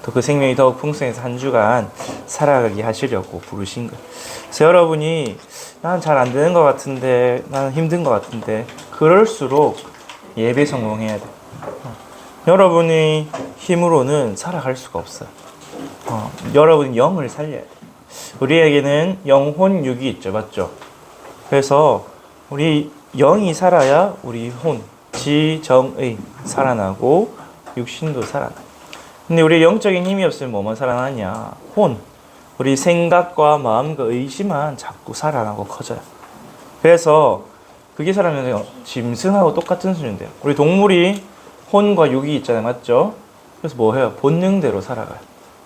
또 그 생명이 더욱 풍성해서 한 주간 살아가게 하시려고 부르신 거예요. 그래서 여러분이 나는 잘 안 되는 것 같은데, 나는 힘든 것 같은데, 그럴수록 예배 성공해야 돼. 여러분이 힘으로는 살아갈 수가 없어요. 여러분 영을 살려야 돼. 우리에게는 영혼 육이 있죠, 맞죠? 그래서 우리 영이 살아야 우리 혼, 지정의 살아나고 육신도 살아나. 근데 우리 영적인 힘이 없으면 뭐만 살아나냐? 혼, 우리 생각과 마음과 의지만 자꾸 살아나고 커져요. 그래서 그게 살아나면 짐승하고 똑같은 수준인데요. 우리 동물이 혼과 육이 있잖아요, 맞죠? 그래서 뭐 해요? 본능대로 살아가요.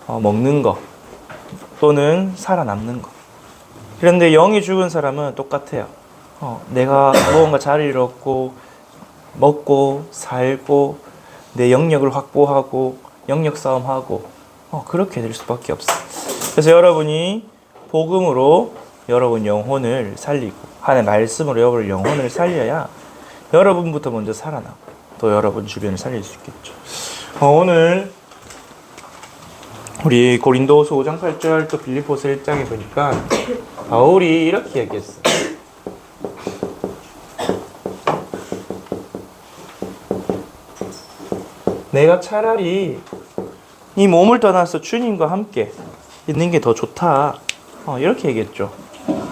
먹는 거 또는 살아남는 거. 그런데 영이 죽은 사람은 똑같아요. 내가 무언가 자리를 얻고 먹고 살고 내 영역을 확보하고 영역 싸움하고 그렇게 될 수밖에 없어요. 그래서 여러분이 복음으로 여러분 영혼을 살리고 하나님의 말씀으로 여러분 영혼을 살려야 여러분부터 먼저 살아나고 또 여러분 주변을 살릴 수 있겠죠. 오늘 우리 고린도후서 5장 8절 또 빌립보서 1장에 보니까 바울이 이렇게 얘기했어요. 내가 차라리 이 몸을 떠나서 주님과 함께 있는 게 더 좋다. 이렇게 얘기했죠.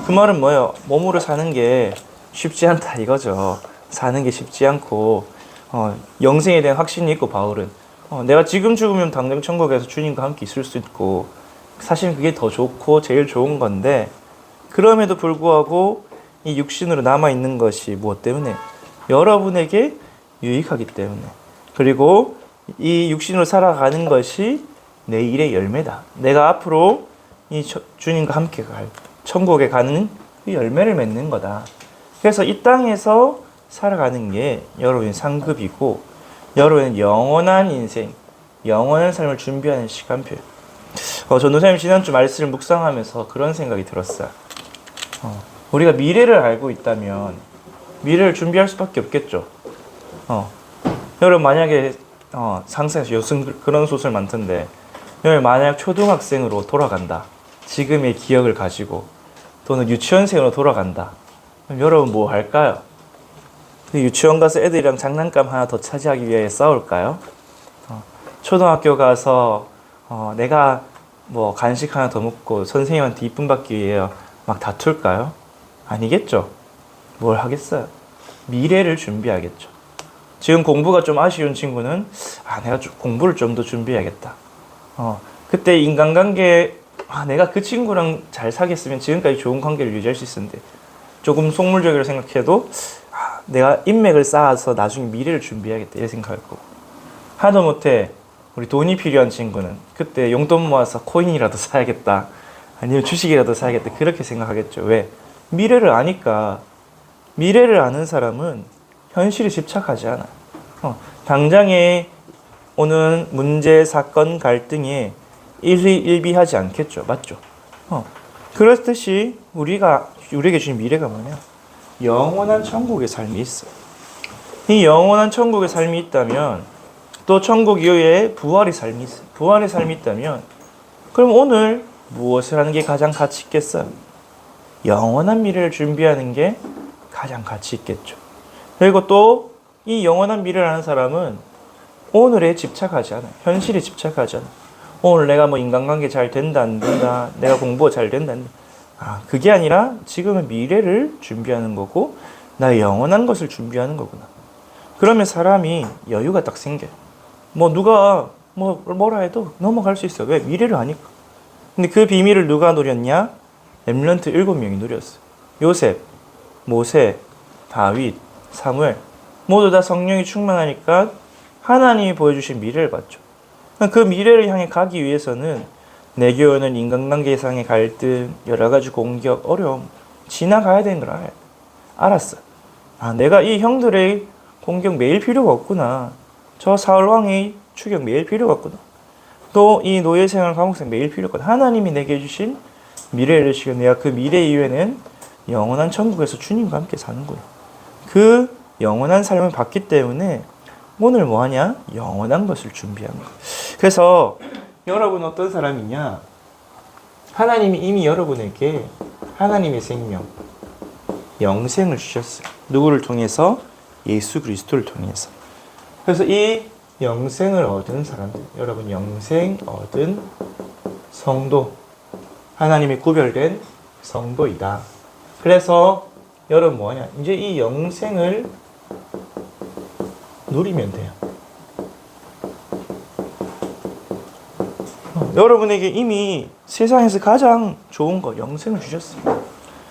그 말은 뭐예요? 몸으로 사는 게 쉽지 않다 이거죠. 사는 게 쉽지 않고 영생에 대한 확신이 있고 바울은 내가 지금 죽으면 당장 천국에서 주님과 함께 있을 수 있고 사실 그게 더 좋고 제일 좋은 건데 그럼에도 불구하고 이 육신으로 남아있는 것이 무엇 때문에? 여러분에게 유익하기 때문에 그리고 이 육신으로 살아가는 것이 내 일의 열매다. 내가 앞으로 이 주님과 함께 갈 천국에 가는 그 열매를 맺는 거다. 그래서 이 땅에서 살아가는 게 여러분의 상급이고 여러분의 영원한 인생, 영원한 삶을 준비하는 시간표. 전도사님 지난주 말씀을 묵상하면서 그런 생각이 들었어요. 우리가 미래를 알고 있다면 미래를 준비할 수밖에 없겠죠. 여러분 만약에 상상해서 요즘 그런 소설 많던데 여러분 만약 초등학생으로 돌아간다. 지금의 기억을 가지고 또는 유치원생으로 돌아간다. 그럼 여러분 뭐 할까요? 유치원 가서 애들이랑 장난감 하나 더 차지하기 위해 싸울까요? 초등학교 가서 내가 뭐 간식 하나 더 먹고 선생님한테 이쁨 받기 위해 막 다툴까요? 아니겠죠. 뭘 하겠어요? 미래를 준비하겠죠. 지금 공부가 좀 아쉬운 친구는 내가 공부를 좀 더 준비해야겠다. 그때 인간관계 내가 그 친구랑 잘 사귀었으면 지금까지 좋은 관계를 유지할 수 있었는데 조금 속물적으로 생각해도 내가 인맥을 쌓아서 나중에 미래를 준비해야겠다 이렇게 생각할 거고 하다 못해 우리 돈이 필요한 친구는 그때 용돈 모아서 코인이라도 사야겠다 아니면 주식이라도 사야겠다 그렇게 생각하겠죠. 왜? 미래를 아니까. 미래를 아는 사람은 현실에 집착하지 않아요. 당장에 오는 문제, 사건, 갈등에 일희일비하지 않겠죠. 맞죠? 그렇듯이 우리에게 주신 미래가 뭐냐? 영원한 천국의 삶이 있어요. 이 영원한 천국의 삶이 있다면 또 천국 이후에 부활의 삶이 있어요. 부활의 삶이 있다면 그럼 오늘 무엇을 하는 게 가장 가치 있겠어요? 영원한 미래를 준비하는 게 가장 가치 있겠죠. 그리고 또 이 영원한 미래를 아는 사람은 오늘에 집착하지 않아요. 현실에 집착하지 않아요. 오늘 내가 뭐 인간관계 잘 된다 안 된다 내가 공부가 잘 된다 안 된다 그게 아니라 지금은 미래를 준비하는 거고 나의 영원한 것을 준비하는 거구나. 그러면 사람이 여유가 딱 생겨요. 뭐 누가 뭐라 해도 넘어갈 수 있어요. 왜? 미래를 아니까. 근데 그 비밀을 누가 누렸냐? 렘넌트 7명이 누렸어요. 요셉, 모세, 다윗, 사무엘 모두 다 성령이 충만하니까 하나님이 보여주신 미래를 봤죠. 그 미래를 향해 가기 위해서는 내게 오는 인간관계상의 갈등, 여러 가지 공격, 어려움 지나가야 되는 걸 알아요. 알았어. 내가 이 형들의 공격 매일 필요가 없구나. 저 사울왕의 추격 매일 필요가 없구나. 또 이 노예생활 감옥생 매일 필요가 없구나. 하나님이 내게 주신 미래를 지금 내가 그 미래 이후에는 영원한 천국에서 주님과 함께 사는구나. 그 영원한 삶을 받기 때문에 오늘 뭐하냐? 영원한 것을 준비한 거예요. 그래서 여러분 어떤 사람이냐? 하나님이 이미 여러분에게 하나님의 생명, 영생을 주셨어요. 누구를 통해서? 예수 그리스도를 통해서. 그래서 이 영생을 얻은 사람들, 여러분 영생 얻은 성도, 하나님이 구별된 성도이다. 그래서 여러분 뭐하냐? 이제 이 영생을 누리면 돼요. 여러분에게 이미 세상에서 가장 좋은 거 영생을 주셨어요.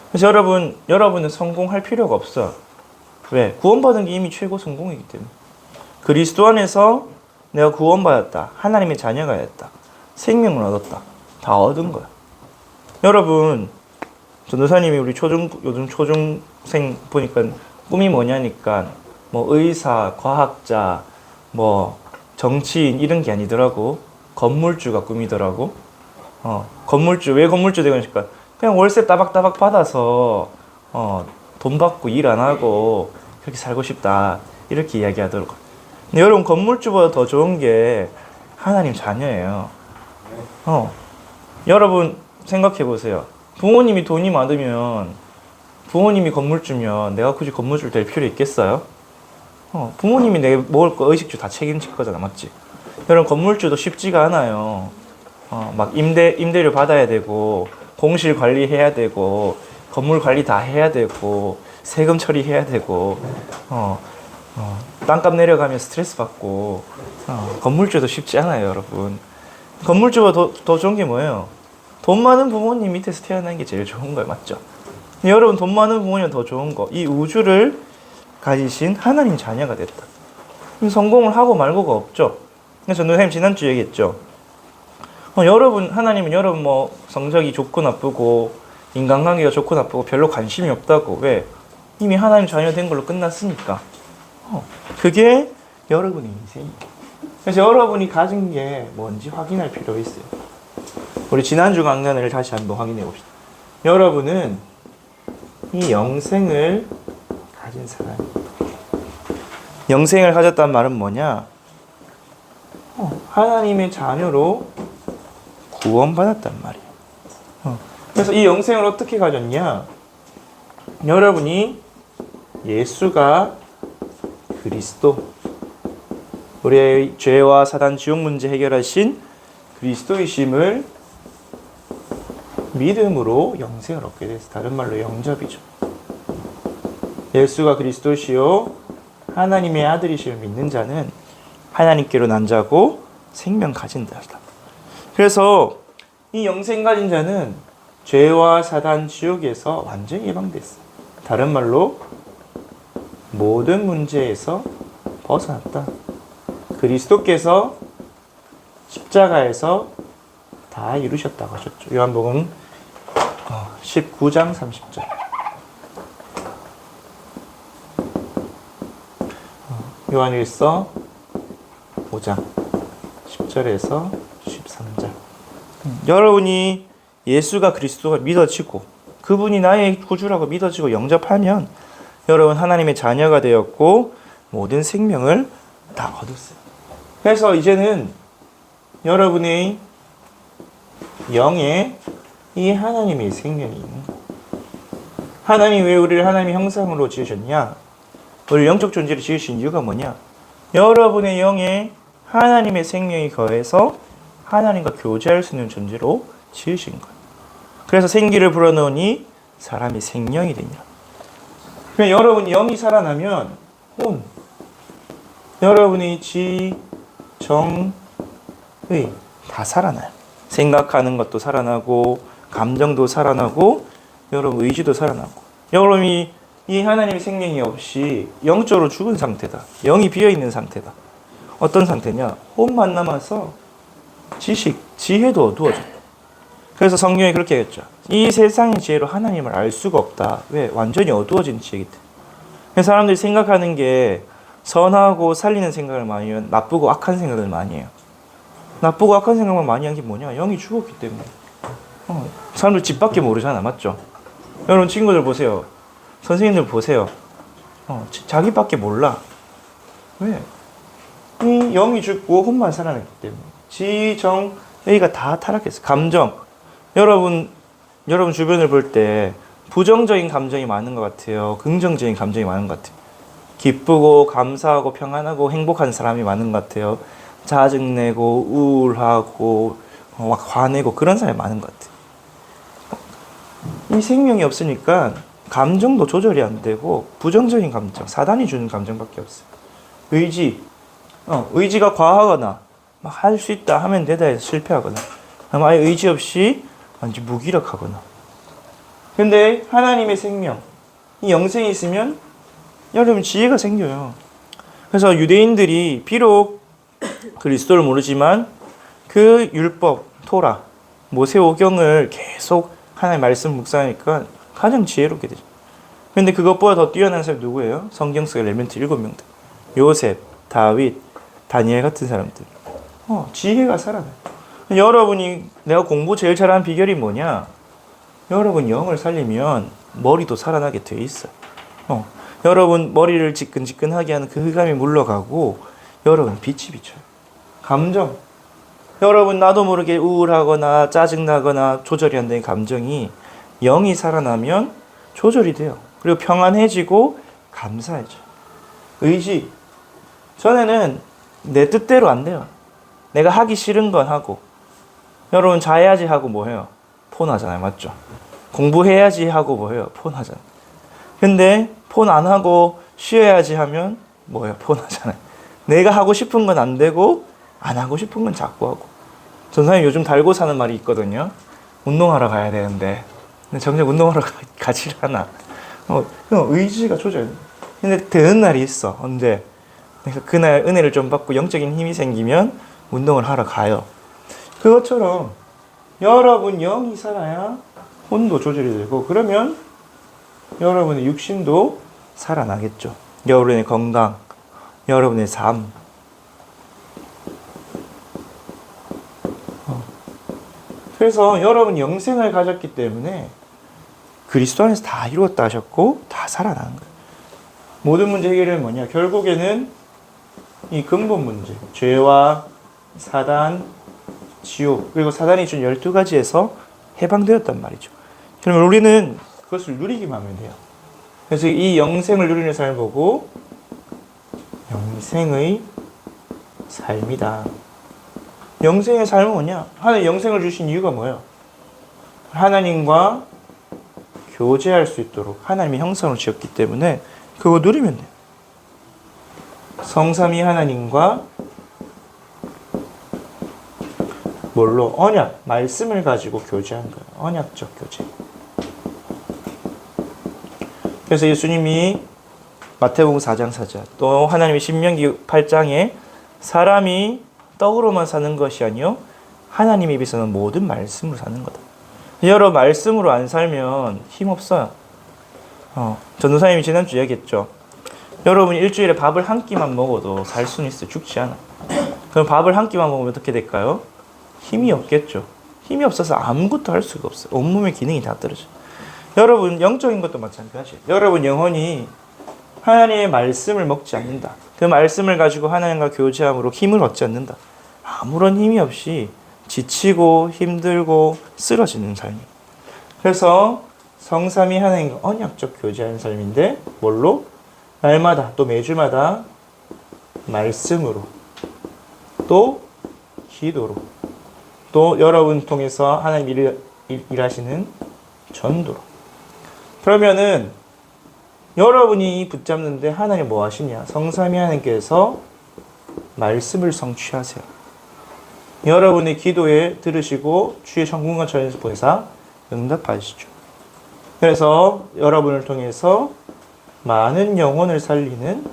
그래서 여러분은 성공할 필요가 없어. 왜? 구원받은 게 이미 최고 성공이기 때문에. 그리스도 안에서 내가 구원받았다. 하나님의 자녀가 됐다. 생명을 얻었다. 다 얻은 거야. 여러분, 전도사님이 우리 요즘 초중생 보니까 꿈이 뭐냐니까 뭐 의사, 과학자, 뭐 정치인 이런 게 아니더라고. 건물주가 꿈이더라고. 건물주. 왜 건물주 되고 싶을까? 그냥 월세 따박따박 받아서 돈 받고 일 안 하고 그렇게 살고 싶다. 이렇게 이야기하더라고. 근데 여러분 건물주보다 더 좋은 게 하나님 자녀예요. 여러분 생각해 보세요. 부모님이 돈이 많으면 부모님이 건물주면 내가 굳이 건물주 될 필요 있겠어요? 부모님이 내 먹을 거 의식주 다 책임질 거잖아, 맞지? 여러분 건물주도 쉽지가 않아요. 막 임대료 받아야 되고 공실 관리해야 되고 건물 관리 다 해야 되고 세금 처리해야 되고 땅값 내려가면 스트레스 받고 건물주도 쉽지 않아요, 여러분. 건물주보다 더 좋은 게 뭐예요? 돈 많은 부모님 밑에서 태어난 게 제일 좋은 거예요, 맞죠? 여러분 돈 많은 부모님 더 좋은 거, 이 우주를 가지신 하나님 자녀가 됐다. 성공을 하고 말고가 없죠. 그래서 선생님 지난주 얘기했죠. 하나님은 여러분 뭐 성적이 좋고 나쁘고 인간관계가 좋고 나쁘고 별로 관심이 없다고. 왜? 이미 하나님 자녀 된 걸로 끝났으니까. 그게 여러분의 인생이에요. 그래서 여러분이 가진 게 뭔지 확인할 필요가 있어요. 우리 지난주 강단을 다시 한번 확인해 봅시다. 여러분은 이 영생을 가진 사람이에요. 영생을 가졌단 말은 뭐냐? 하나님의 자녀로 구원받았단 말이에요. 그래서 이 영생을 어떻게 가졌냐? 여러분이 예수가 그리스도, 우리의 죄와 사단 지옥 문제 해결하신 그리스도이심을 믿음으로 영생을 얻게 돼서, 다른 말로 영접이죠. 예수가 그리스도시요 하나님의 아들이심을 믿는 자는 하나님께로 난 자고 생명 가진다. 그래서 이 영생 가진 자는 죄와 사단 지옥에서 완전히 예방됐어. 다른 말로 모든 문제에서 벗어났다. 그리스도께서 십자가에서 다 이루셨다고 하셨죠. 요한복음 19장 30절. 요한일서 5장 10절에서 13절. 여러분이 예수가 그리스도가 믿어지고 그분이 나의 구주라고 믿어지고 영접하면 여러분 하나님의 자녀가 되었고 모든 생명을 다 얻었어요. 그래서 이제는 여러분의 영에 이 하나님의 생명이 있는 거예요. 하나님이 왜 우리를 하나님의 형상으로 지으셨냐? 우리 영적 존재를 지으신 이유가 뭐냐? 여러분의 영에 하나님의 생명이 거해서 하나님과 교제할 수 있는 존재로 지으신 거예요. 그래서 생기를 불어넣으니 사람이 생명이 되니라. 그러니까 여러분 영이 살아나면 여러분의 지, 정, 의 다 살아나요. 생각하는 것도 살아나고 감정도 살아나고 여러분 의지도 살아나고. 여러분이 이 하나님의 생명이 없이 영적으로 죽은 상태다. 영이 비어있는 상태다. 어떤 상태냐? 혼만 남아서 지식, 지혜도 어두워졌다. 그래서 성경이 그렇게 했죠. 이 세상의 지혜로 하나님을 알 수가 없다. 왜? 완전히 어두워진 지혜이기 때문에. 사람들이 생각하는 게 선하고 살리는 생각을 많이 해요. 나쁘고 악한 생각을 많이 해요. 나쁘고 악한 생각만 많이 한 게 뭐냐? 영이 죽었기 때문에. 사람들 집 밖에 모르잖아. 맞죠? 여러분 친구들 보세요. 선생님들 보세요. 자기밖에 몰라. 왜? 이 영이 죽고 혼만 살아났기 때문에. 지, 정, A가 다 타락했어요. 감정. 여러분 주변을 볼 때 부정적인 감정이 많은 것 같아요? 긍정적인 감정이 많은 것 같아요? 기쁘고 감사하고 평안하고 행복한 사람이 많은 것 같아요? 짜증내고 우울하고 막 화내고 그런 사람이 많은 것 같아요. 이 생명이 없으니까 감정도 조절이 안 되고 부정적인 감정, 사단이 주는 감정밖에 없어요. 의지가 과하거나 막 할 수 있다 하면 되다 해서 실패하거나 아예 의지 없이 완전 무기력하거나. 근데 하나님의 생명, 이 영생이 있으면 여러분 지혜가 생겨요. 그래서 유대인들이 비록 그리스도를 모르지만 그 율법, 토라, 모세오경을 계속 하나님의 말씀 묵상하니까 가장 지혜롭게 되죠. 근데 그것보다 더 뛰어난 사람이 누구예요? 성경 속의 엘리멘트 7명들. 요셉, 다윗, 다니엘 같은 사람들. 지혜가 살아나요. 여러분이 내가 공부 제일 잘하는 비결이 뭐냐? 여러분 영을 살리면 머리도 살아나게 돼 있어요. 여러분 머리를 지끈지끈하게 하는 그 흑암이 물러가고 여러분 빛이 비쳐요. 감정. 여러분 나도 모르게 우울하거나 짜증나거나 조절이 안 되는 감정이 영이 살아나면 조절이 돼요. 그리고 평안해지고 감사해져요. 의지. 전에는 내 뜻대로 안 돼요. 내가 하기 싫은 건 하고. 여러분 자야지 하고 뭐 해요? 폰 하잖아요. 맞죠? 공부해야지 하고 뭐 해요? 폰 하잖아요. 근데 폰 안 하고 쉬어야지 하면 뭐예요? 폰 하잖아요. 내가 하고 싶은 건 안 되고 안 하고 싶은 건 자꾸 하고. 전사님 요즘 달고 사는 말이 있거든요. 운동하러 가야 되는데 근데 정작 운동하러 가지 않아. 의지가 조절. 근데 되는 날이 있어. 언제? 그러니까 그날 은혜를 좀 받고 영적인 힘이 생기면 운동을 하러 가요. 그것처럼 여러분 영이 살아야 혼도 조절이 되고 그러면 여러분의 육신도 살아나겠죠. 여러분의 건강, 여러분의 삶. 그래서 여러분 영생을 가졌기 때문에 그리스도 안에서 다 이루었다 하셨고 다 살아나는 거예요. 모든 문제 해결은 뭐냐? 결국에는 이 근본 문제, 죄와 사단, 지옥, 그리고 사단이 준 12가지에서 해방되었단 말이죠. 그러면 우리는 그것을 누리기만 하면 돼요. 그래서 이 영생을 누리는 삶을 보고 영생의 삶이다. 영생의 삶은 뭐냐? 하나님 영생을 주신 이유가 뭐예요? 하나님과 교제할 수 있도록 하나님의 형상으로 지었기 때문에 그거 누리면 돼요. 성삼위 하나님과 뭘로? 언약, 말씀을 가지고 교제한 거예요. 언약적 교제. 그래서 예수님이 마태복음 4장 4절 또 하나님의 신명기 8장에 사람이 떡으로만 사는 것이 아니요 하나님의 입에서는 모든 말씀으로 사는 거다. 여러분 말씀으로 안 살면 힘없어요. 전도사님이 지난주 얘기했죠. 여러분 일주일에 밥을 한 끼만 먹어도 살 수는 있어요. 죽지 않아. 그럼 밥을 한 끼만 먹으면 어떻게 될까요? 힘이 없겠죠. 힘이 없어서 아무것도 할 수가 없어요. 온몸의 기능이 다 떨어져요. 여러분 영적인 것도 마찬가지예요. 여러분 영혼이 하나님의 말씀을 먹지 않는다. 그 말씀을 가지고 하나님과 교제함으로 힘을 얻지 않는다. 아무런 힘이 없이 지치고 힘들고 쓰러지는 삶이에요. 그래서 성삼위 하나님과 언약적 교제하는 삶인데 뭘로? 날마다 또 매주마다 말씀으로 또 기도로 또 여러분 통해서 하나님 일하시는 전도로. 그러면은 여러분이 붙잡는데 하나님 뭐 하시냐? 성삼위 하나님께서 말씀을 성취하세요. 여러분의 기도에 들으시고 주의 성공과 전에서 보혜사 응답하시죠. 그래서 여러분을 통해서 많은 영혼을 살리는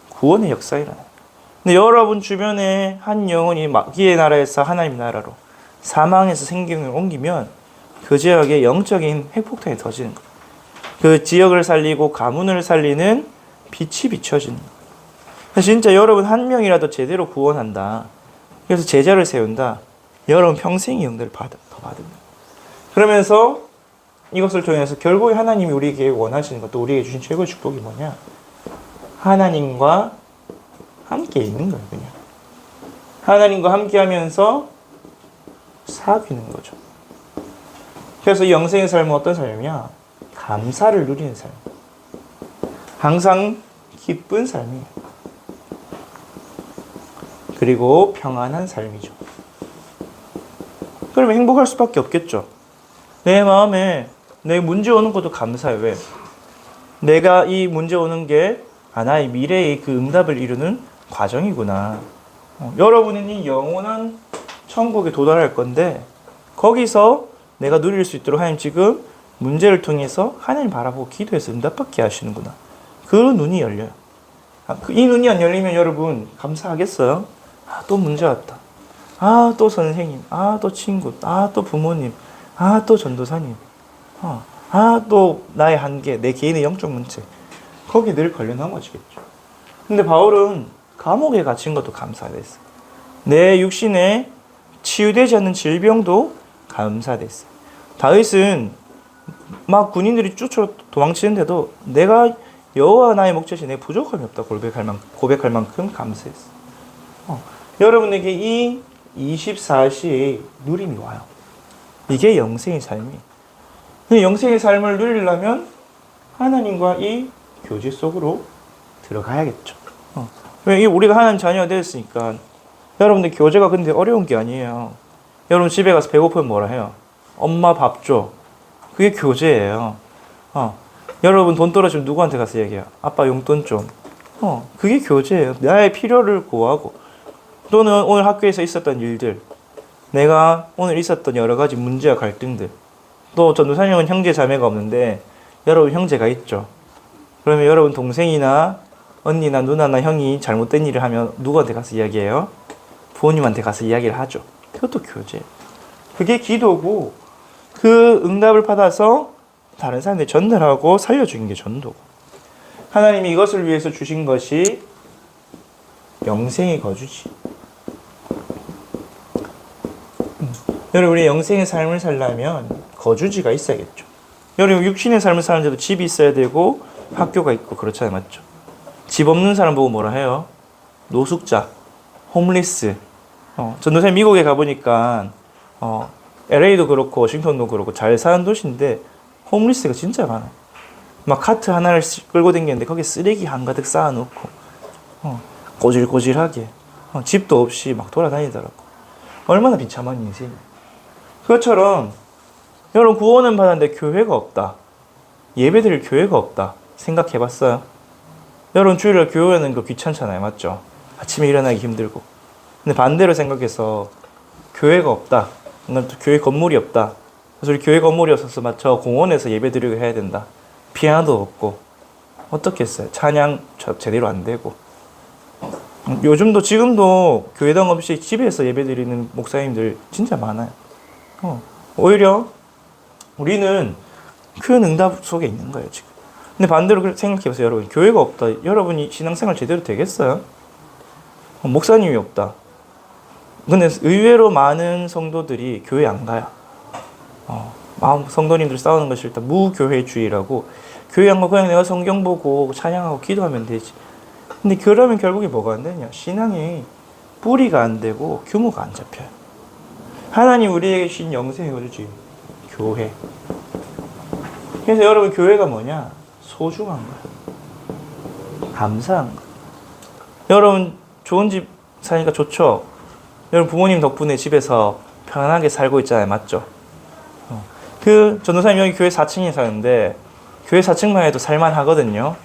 구원의 역사이라는. 근데 여러분 주변에 한 영혼이 마귀의 나라에서 하나님 나라로 사망에서 생명을 옮기면 그 지역에 영적인 핵폭탄이 터지는 거예요. 그 지역을 살리고 가문을 살리는 빛이 비춰지는 거예요. 진짜 여러분 한 명이라도 제대로 구원한다. 그래서 제자를 세운다. 여러분 평생의 영들을 더 받은 거예요. 그러면서 이것을 통해서 결국에 하나님이 우리에게 원하시는 것도 우리에게 주신 최고의 축복이 뭐냐? 하나님과 함께 있는 거예요. 그냥 하나님과 함께 하면서 사귀는 거죠. 그래서 이 영생의 삶은 어떤 삶이냐? 감사를 누리는 삶. 항상 기쁜 삶이에요. 그리고 평안한 삶이죠. 그러면 행복할 수밖에 없겠죠. 내 마음에 내 문제 오는 것도 감사해. 왜? 내가 이 문제 오는 게 나의 미래의 그 응답을 이루는 과정이구나. 여러분은 이 영원한 천국에 도달할 건데 거기서 내가 누릴 수 있도록 하나님 지금 문제를 통해서 하나님 바라보고 기도해서 응답받게 하시는구나. 그 눈이 열려요. 이 눈이 안 열리면 여러분 감사하겠어요? 또 문제 왔다. 또 선생님. 또 친구. 또 부모님. 또 전도사님. 또 나의 한계. 내 개인의 영적 문제. 거기 늘 걸려 넘어지겠죠. 근데 바울은 감옥에 갇힌 것도 감사됐어요. 내 육신에 치유되지 않는 질병도 감사됐어요. 다윗은 막 군인들이 쫓아 도망치는데도 내가 여호와 나의 목자시 내 부족함이 없다 고백할 만큼 감사했어. 여러분에게 이 24시의 누림이 와요. 이게 영생의 삶이에요. 영생의 삶을 누리려면 하나님과 이 교제 속으로 들어가야겠죠. 왜 우리가 하나님 자녀가 되었으니까. 여러분들 교제가 근데 어려운 게 아니에요. 여러분 집에 가서 배고프면 뭐라 해요? 엄마 밥 줘. 그게 교제예요. 여러분 돈 떨어지면 누구한테 가서 얘기해요? 아빠 용돈 좀. 그게 교제예요. 나의 필요를 구하고 또는 오늘 학교에서 있었던 일들, 내가 오늘 있었던 여러 가지 문제와 갈등들. 또 전도사님은 형제 자매가 없는데 여러분 형제가 있죠. 그러면 여러분 동생이나 언니나 누나나 형이 잘못된 일을 하면 누구한테 가서 이야기해요? 부모님한테 가서 이야기를 하죠. 그것도 교제예요. 그게 기도고 그 응답을 받아서 다른 사람들이 전달하고 살려주는 게 전도고. 하나님이 이것을 위해서 주신 것이 영생의 거주지. 여러분 우리 영생의 삶을 살려면 거주지가 있어야겠죠. 여러분 육신의 삶을 사는데도 집이 있어야 되고 학교가 있고 그렇잖아요. 맞죠? 집 없는 사람 보고 뭐라 해요? 노숙자, 홈리스. 전도사님 미국에 가보니까 LA도 그렇고 워싱턴도 그렇고 잘 사는 도시인데 홈리스가 진짜 많아요. 막 카트 하나를 끌고 다니는데 거기에 쓰레기 한가득 쌓아놓고 꼬질꼬질하게 집도 없이 막 돌아다니더라고. 얼마나 비참한 인생이에요. 그것처럼 여러분 구원은 받았는데 교회가 없다. 예배드릴 교회가 없다. 생각해봤어요? 여러분 주일날 교회 오는 거 귀찮잖아요. 맞죠? 아침에 일어나기 힘들고. 근데 반대로 생각해서 교회가 없다. 교회 건물이 없다. 그래서 우리 교회 건물이 없어서 저 공원에서 예배드리고 해야 된다. 피아노도 없고 어떻게 했어요? 찬양 제대로 안 되고. 요즘도 지금도 교회당 없이 집에서 예배드리는 목사님들 진짜 많아요. 오히려 우리는 큰 응답 속에 있는 거예요 지금. 근데 반대로 생각해보세요. 여러분 교회가 없다. 여러분이 신앙생활 제대로 되겠어요? 목사님이 없다. 근데 의외로 많은 성도들이 교회 안 가요. 성도님들 싸우는 것이 일단 무교회주의라고. 교회 안 가고 그냥 내가 성경 보고 찬양하고 기도하면 되지. 근데 그러면 결국에 뭐가 안 되냐? 신앙이 뿌리가 안 되고 규모가 안 잡혀요. 하나님 우리에게 주신 영생의 거주지 교회. 그래서 여러분 교회가 뭐냐? 소중한 거예요. 감사한 거예요. 여러분 좋은 집 사니까 좋죠? 여러분 부모님 덕분에 집에서 편안하게 살고 있잖아요. 맞죠? 그 전도사님 여기 교회 4층에 사는데 교회 4층만 해도 살만하거든요.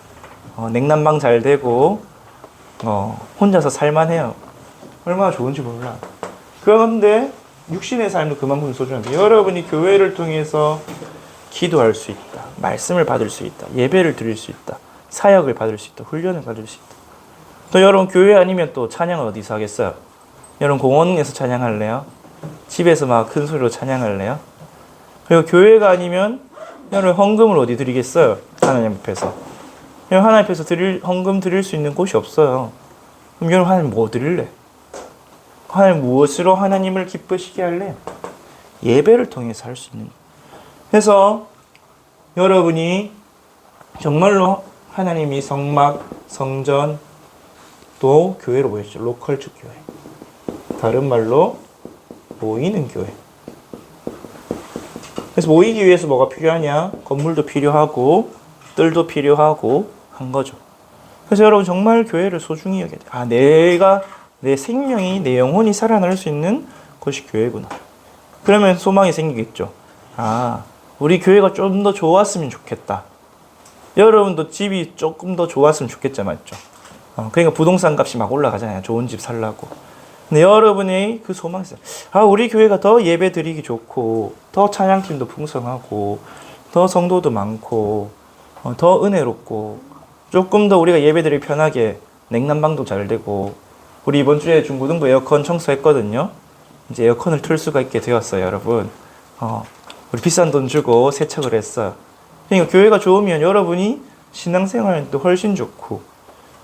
냉난방 잘 되고 혼자서 살만해요. 얼마나 좋은지 몰라. 그런데 육신의 삶도 그만큼 소중한데 여러분이 교회를 통해서 기도할 수 있다. 말씀을 받을 수 있다. 예배를 드릴 수 있다. 사역을 받을 수 있다. 훈련을 받을 수 있다. 또 여러분 교회 아니면 또 찬양을 어디서 하겠어요? 여러분 공원에서 찬양할래요? 집에서 막 큰 소리로 찬양할래요? 그리고 교회가 아니면 여러분 헌금을 어디 드리겠어요? 하나님 앞에서. 여러분 하나님 앞에서 헌금 드릴 수 있는 곳이 없어요. 그럼 여러분 하나님 뭐 드릴래? 하나님 무엇으로 하나님을 기쁘시게 할래? 예배를 통해서 할 수 있는 거예요. 그래서 여러분이 정말로 하나님이 성막, 성전, 또 교회로 모였죠. 로컬 교회. 다른 말로 모이는 교회. 그래서 모이기 위해서 뭐가 필요하냐? 건물도 필요하고 뜰도 필요하고 한 거죠. 그래서 여러분 정말 교회를 소중히 여겨야 돼요. 아, 내가 내 생명이 내 영혼이 살아날 수 있는 것이 교회구나. 그러면 소망이 생기겠죠. 아, 우리 교회가 좀 더 좋았으면 좋겠다. 여러분도 집이 조금 더 좋았으면 좋겠죠, 맞죠? 그러니까 부동산 값이 막 올라가잖아요. 좋은 집 살라고. 근데 여러분의 그 소망이 있어요. 아, 우리 교회가 더 예배 드리기 좋고, 더 찬양팀도 풍성하고, 더 성도도 많고, 더 은혜롭고, 조금 더 우리가 예배 드리기 편하게 냉난방도 잘 되고, 우리 이번 주에 중고등부 에어컨 청소했거든요. 이제 에어컨을 틀 수가 있게 되었어요, 여러분. 우리 비싼 돈 주고 세척을 했어요. 그러니까 교회가 좋으면 여러분이 신앙생활도 훨씬 좋고,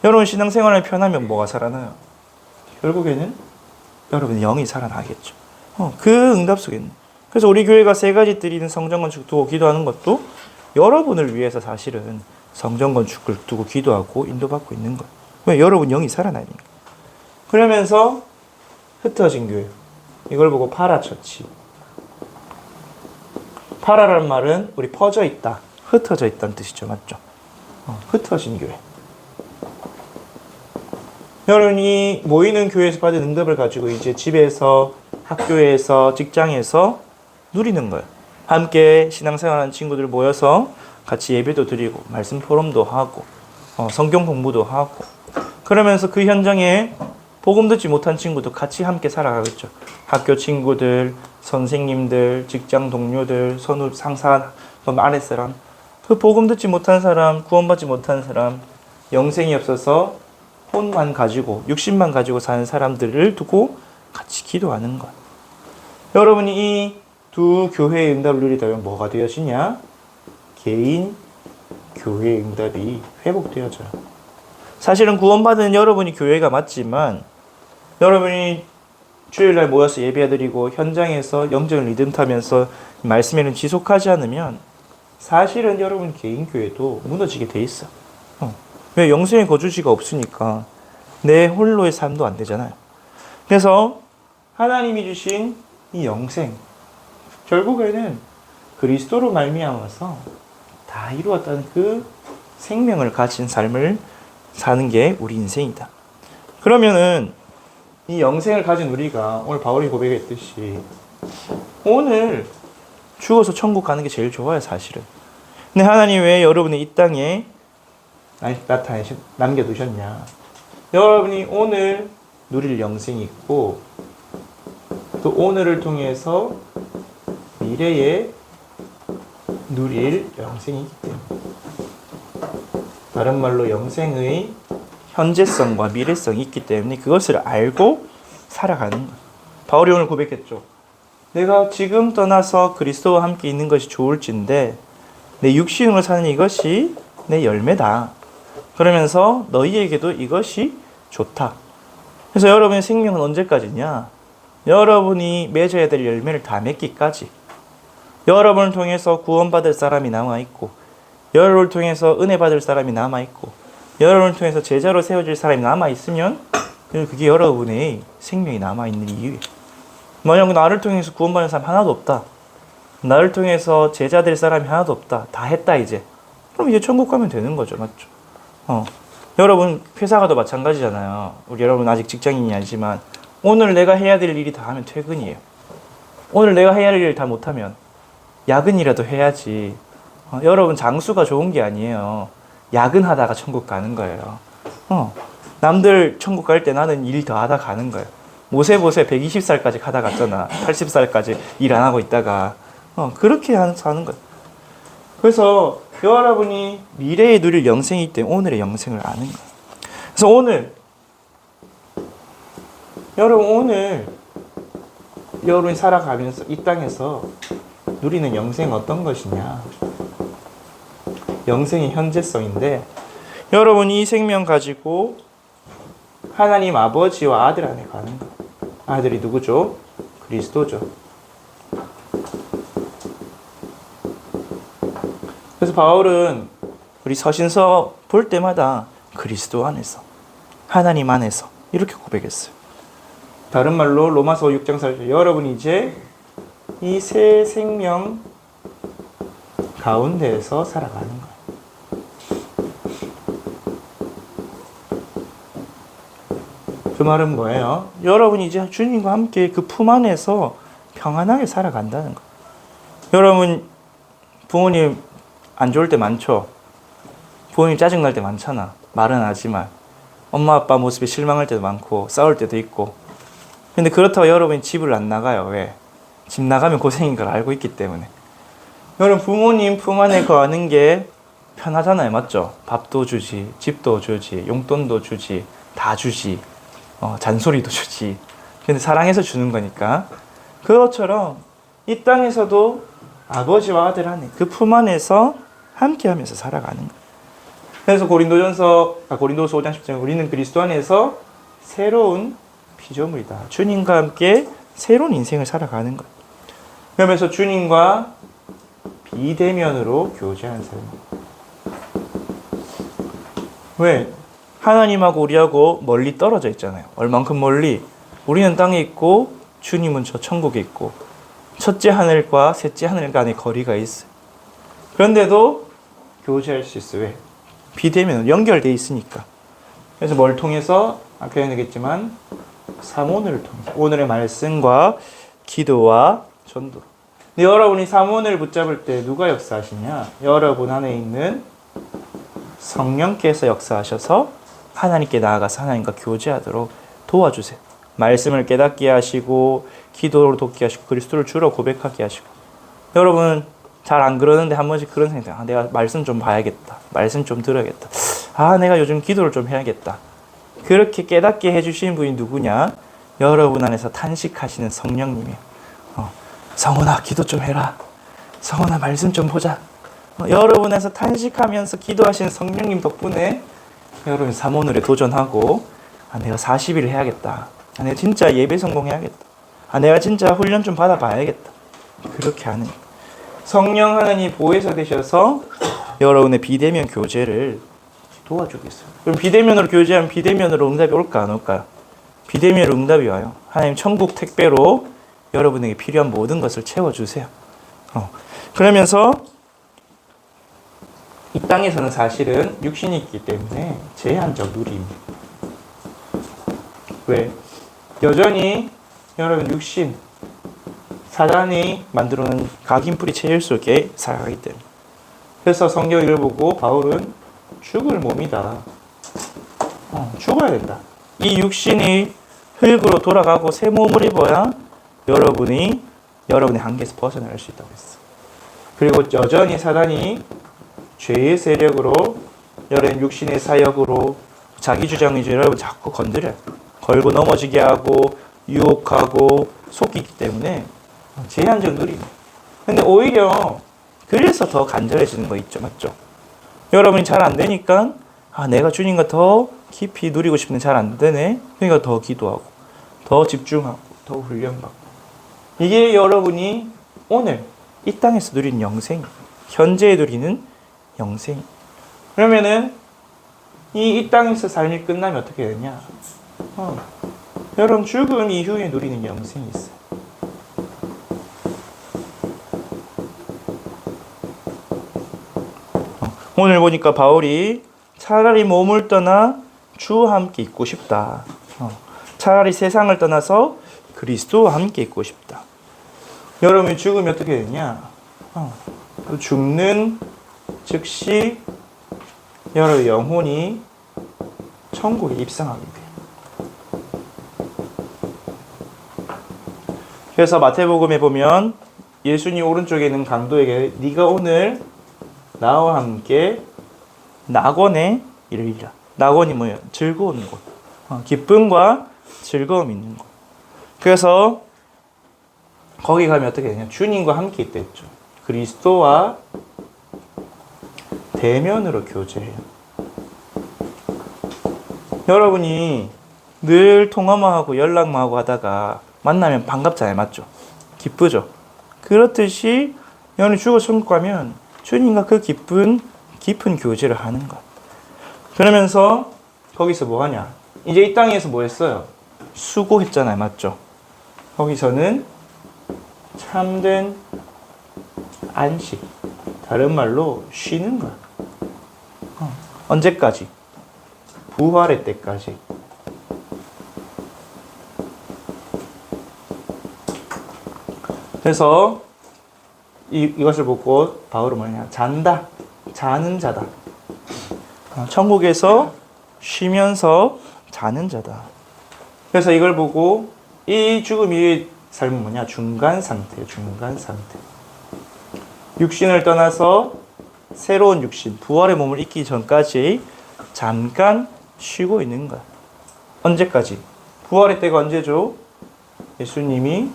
여러분 신앙생활이 편하면 뭐가 살아나요? 결국에는 여러분 영이 살아나겠죠. 그 응답 속에 있는. 그래서 우리 교회가 세 가지 드리는 성전 건축 두고 기도하는 것도 여러분을 위해서 사실은 성전 건축을 두고 기도하고 인도받고 있는 거예요. 왜? 여러분 영이 살아나니까. 그러면서 흩어진 교회. 이걸 보고 파라처치. 파라라는 말은 우리 퍼져 있다, 흩어져 있다는 뜻이죠. 맞죠? 흩어진 교회. 여러분이 모이는 교회에서 받은 응답을 가지고 이제 집에서, 학교에서, 직장에서 누리는 거예요. 함께 신앙생활하는 친구들 모여서 같이 예배도 드리고 말씀 포럼도 하고 성경 공부도 하고, 그러면서 그 현장에 복음 듣지 못한 친구도 같이 함께 살아가겠죠. 학교 친구들, 선생님들, 직장 동료들, 선후 상사, 아랫사람, 그 복음 듣지 못한 사람, 구원받지 못한 사람, 영생이 없어서 혼만 가지고, 육신만 가지고 사는 사람들을 두고 같이 기도하는 것. 여러분이 이 두 교회의 응답을 누리다면 뭐가 되어지냐? 개인 교회의 응답이 회복되어져요. 사실은 구원받은 여러분이 교회가 맞지만, 여러분이 주일날 모여서 예배드리고 현장에서 영적인 리듬 타면서 말씀에는 지속하지 않으면 사실은 여러분 개인 교회도 무너지게 돼 있어. 왜? 영생의 거주지가 없으니까 내 홀로의 삶도 안 되잖아요. 그래서 하나님이 주신 이 영생, 결국에는 그리스도로 말미암아서 다 이루었다는 그 생명을 가진 삶을 사는 게 우리 인생이다. 그러면은 이 영생을 가진 우리가 오늘 바울이 고백했듯이 오늘 죽어서 천국 가는 게 제일 좋아요, 사실은. 근데 하나님 왜 여러분이 이 땅에 남겨두셨냐? 여러분이 오늘 누릴 영생이 있고, 또 오늘을 통해서 미래에 누릴 영생이 있기 때문에. 다른 말로 영생의 현재성과 미래성이 있기 때문에 그것을 알고 살아가는 거예요. 바울이 오늘 고백했죠. 내가 지금 떠나서 그리스도와 함께 있는 것이 좋을진데 내 육신으로 사는 이것이 내 열매다. 그러면서 너희에게도 이것이 좋다. 그래서 여러분의 생명은 언제까지냐? 여러분이 맺어야 될 열매를 다 맺기까지. 여러분을 통해서 구원받을 사람이 남아있고, 여러분을 통해서 은혜 받을 사람이 남아있고, 여러분을 통해서 제자로 세워질 사람이 남아있으면 그게 여러분의 생명이 남아있는 이유예요. 만약 나를 통해서 구원받는 사람 하나도 없다, 나를 통해서 제자 될 사람이 하나도 없다, 다 했다 이제, 그럼 이제 천국 가면 되는 거죠. 맞죠? 여러분 회사 가도 마찬가지잖아요. 우리 여러분 아직 직장인이 아니지만 오늘 내가 해야 될 일이 다 하면 퇴근이에요. 오늘 내가 해야 할 일을 다 못하면 야근이라도 해야지. 여러분 장수가 좋은 게 아니에요. 야근하다가 천국 가는 거예요. 남들 천국 갈 때 나는 일 더 하다 가는 거예요. 모세 120살까지 가다 갔잖아. 80살까지 일 안 하고 있다가 그렇게 사는 거예요. 그래서 여러분이 미래에 누릴 영생이기 때문에 오늘의 영생을 아는 거예요. 그래서 오늘 여러분이 살아가면서 이 땅에서 누리는 영생은 어떤 것이냐? 영생의 현재성인데, 여러분이 이 생명 가지고 하나님 아버지와 아들 안에 가는 거예요. 아들이 누구죠? 그리스도죠. 그래서 바울은 우리 서신서 볼 때마다 그리스도 안에서, 하나님 안에서 이렇게 고백했어요. 다른 말로 로마서 6장 4절, 여러분이 이제 이 새 생명, 가운데에서 살아가는 거예요. 그 말은 뭐예요? 여러분이 이제 주님과 함께 그 품 안에서 평안하게 살아간다는 거예요. 여러분 부모님 안 좋을 때 많죠? 부모님 짜증날 때 많잖아. 말은 하지만 엄마 아빠 모습에 실망할 때도 많고 싸울 때도 있고. 근데 그렇다고 여러분이 집을 안 나가요. 왜? 집 나가면 고생인 걸 알고 있기 때문에. 여러분 부모님 품 안에 거하는 게 편하잖아요. 맞죠? 밥도 주지, 집도 주지, 용돈도 주지, 다 주지, 잔소리도 주지. 근데 사랑해서 주는 거니까. 그것처럼 이 땅에서도 아버지와 아들 안에 그 품 안에서 함께하면서 살아가는 거예요. 그래서 고린도서 5장 10절 우리는 그리스도 안에서 새로운 피조물이다. 주님과 함께 새로운 인생을 살아가는 거예요. 그러면서 주님과 비대면으로 교제하는 삶. 왜? 하나님하고 우리하고 멀리 떨어져 있잖아요. 얼만큼 멀리? 우리는 땅에 있고 주님은 저 천국에 있고 첫째 하늘과 셋째 하늘 간의 거리가 있어요. 그런데도 교제할 수 있어요. 왜? 비대면 연결되어 있으니까. 그래서 뭘 통해서 아까 얘기했지만 삼원을 통해서 오늘의 말씀과 기도와 전도. 근데 여러분이 삼원을 붙잡을 때 누가 역사하시냐? 여러분 안에 있는 성령께서 역사하셔서 하나님께 나아가서 하나님과 교제하도록 도와주세요. 말씀을 깨닫게 하시고 기도로 돕게 하시고 그리스도를 주로 고백하게 하시고. 여러분 잘 안 그러는데 한 번씩 그런 생각. 내가 말씀 좀 봐야겠다. 말씀 좀 들어야겠다. 내가 요즘 기도를 좀 해야겠다. 그렇게 깨닫게 해주시는 분이 누구냐? 여러분 안에서 탄식하시는 성령님이에요. 성훈아 기도 좀 해라. 성훈아 말씀 좀 보자. 여러분 안에서 탄식하면서 기도하시는 성령님 덕분에 여러분 삼오늘에 도전하고 내가 40일 해야겠다. 내가 진짜 예배 성공해야겠다. 내가 진짜 훈련 좀 받아봐야겠다. 그렇게 하는 거예요. 성령 하나님 보혜사 되셔서 여러분의 비대면 교제를 도와주겠어요. 그럼 비대면으로 교제하면 비대면으로 응답이 올까 안 올까요? 비대면으로 응답이 와요. 하나님 천국 택배로 여러분에게 필요한 모든 것을 채워주세요. 그러면서 이 땅에서는 사실은 육신이 있기 때문에 제한적 누림입니다. 왜? 여전히 여러분 육신 사단이 만들어놓은 각인뿌리 체질 속에 살아가기 때문에. 그래서 성경을 읽어보고 바울은 죽을 몸이다. 죽어야 된다. 이 육신이 흙으로 돌아가고 새 몸을 입어야 여러분의 한계에서 벗어날 수 있다고 했어. 그리고 여전히 사단이 죄의 세력으로 여러분 육신의 사역으로 자기 주장을 여러분 자꾸 건드려요. 걸고 넘어지게 하고 유혹하고 속이기 때문에 제한적 누림. 근데 오히려 그래서 더 간절해지는 거 있죠. 맞죠? 여러분이 잘 안 되니까 내가 주님과 더 깊이 누리고 싶은데 잘 안 되네. 그러니까 더 기도하고 더 집중하고 더 훈련받고. 이게 여러분이 오늘 이 땅에서 누리는 영생, 현재에 누리는 영생. 그러면은 이 땅에서 삶이 끝나면 어떻게 되냐? 여러분 죽음 이후에 누리는 영생이 있어요. 오늘 보니까 바울이 차라리 몸을 떠나 주와 함께 있고 싶다. 차라리 세상을 떠나서 그리스도와 함께 있고 싶다. 여러분이 죽으면 어떻게 되냐? 죽는 즉시 여러분의 영혼이 천국에 입성하게 돼요. 그래서 마태복음에 보면 예수님 오른쪽에 있는 강도에게 네가 오늘 나와 함께 낙원에 이르리라. 낙원이 뭐예요? 즐거운 곳. 기쁨과 즐거움이 있는 곳. 그래서 거기 가면 어떻게 되냐? 주님과 함께 있다 했죠. 그리스도와 대면으로 교제해요. 여러분이 늘 통화만 하고 연락만 하고 하다가 만나면 반갑잖아요. 맞죠? 기쁘죠? 그렇듯이 여러분이 죽어 천국 가면 주님과 그 깊은 교제를 하는 것. 그러면서 거기서 뭐 하냐? 이제 이 땅에서 뭐 했어요? 수고했잖아요. 맞죠? 거기서는 참된 안식, 다른 말로 쉬는 거야. 언제까지? 부활의 때까지. 그래서 이것을 보고 바울은 뭐냐? 잔다. 자는 자다. 천국에서 쉬면서 자는 자다. 그래서 이걸 보고 이 죽음 이후의 삶은 뭐냐? 중간 상태예요. 중간 상태. 육신을 떠나서 새로운 육신, 부활의 몸을 입기 전까지 잠깐 쉬고 있는 거야. 언제까지? 부활의 때가 언제죠? 예수님이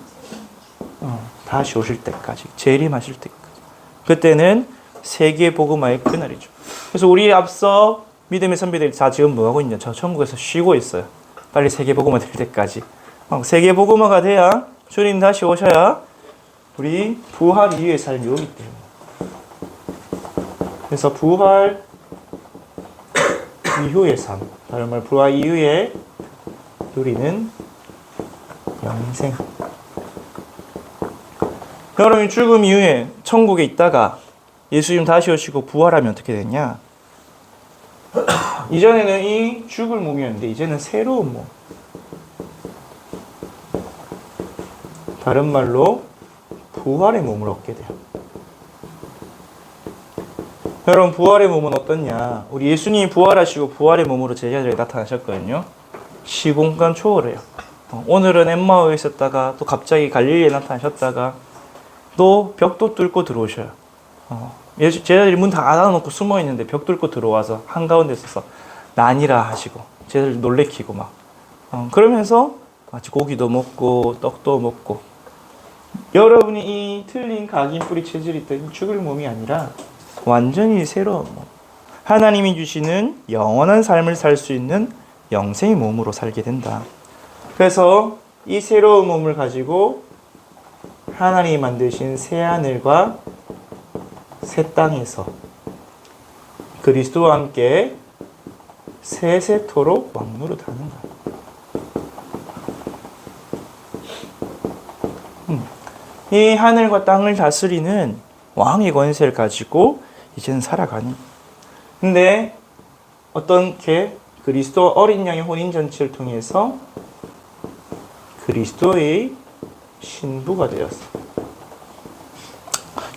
다시 오실 때까지, 재림하실 때까지. 그때는 세계 복음화의 그날이죠. 그래서 우리 앞서 믿음의 선배들이 다 지금 뭐하고 있냐? 저 천국에서 쉬고 있어요. 빨리 세계 복음화 될 때까지. 세계 복음화가 돼야 주님 다시 오셔야 우리 부활 이후의 삶이 오기 때문에. 그래서 부활 이후의 삶, 다른 말 부활 이후에 누리는 영생. 여러분이 죽음 이후에 천국에 있다가 예수님 다시 오시고 부활하면 어떻게 되냐? 이전에는 이 죽을 몸이었는데 이제는 새로운 몸. 다른 말로 부활의 몸을 얻게 돼요. 여러분 부활의 몸은 어떻냐? 우리 예수님이 부활하시고 부활의 몸으로 제자들에게 나타나셨거든요. 시공간 초월해요. 오늘은 엠마오에 있었다가 또 갑자기 갈릴리에 나타나셨다가 또 벽도 뚫고 들어오셔요. 제자들이 문 다 닫아놓고 숨어있는데 벽 뚫고 들어와서 한가운데 있어서 난이라 하시고 제자들 놀래키고 막 그러면서 마치 고기도 먹고 떡도 먹고 여러분이 이 틀린 각인 뿌리 체질이 있던 죽을 몸이 아니라 완전히 새로운 몸. 하나님이 주시는 영원한 삶을 살 수 있는 영생의 몸으로 살게 된다. 그래서 이 새로운 몸을 가지고 하나님이 만드신 새하늘과 새 땅에서 그리스도와 함께 세세토록 왕노릇하는 거야. 이 하늘과 땅을 다스리는 왕의 권세를 가지고 이제는 살아가는. 근데 어떻게 그리스도 어린 양의 혼인잔치를 통해서 그리스도의 신부가 되었어.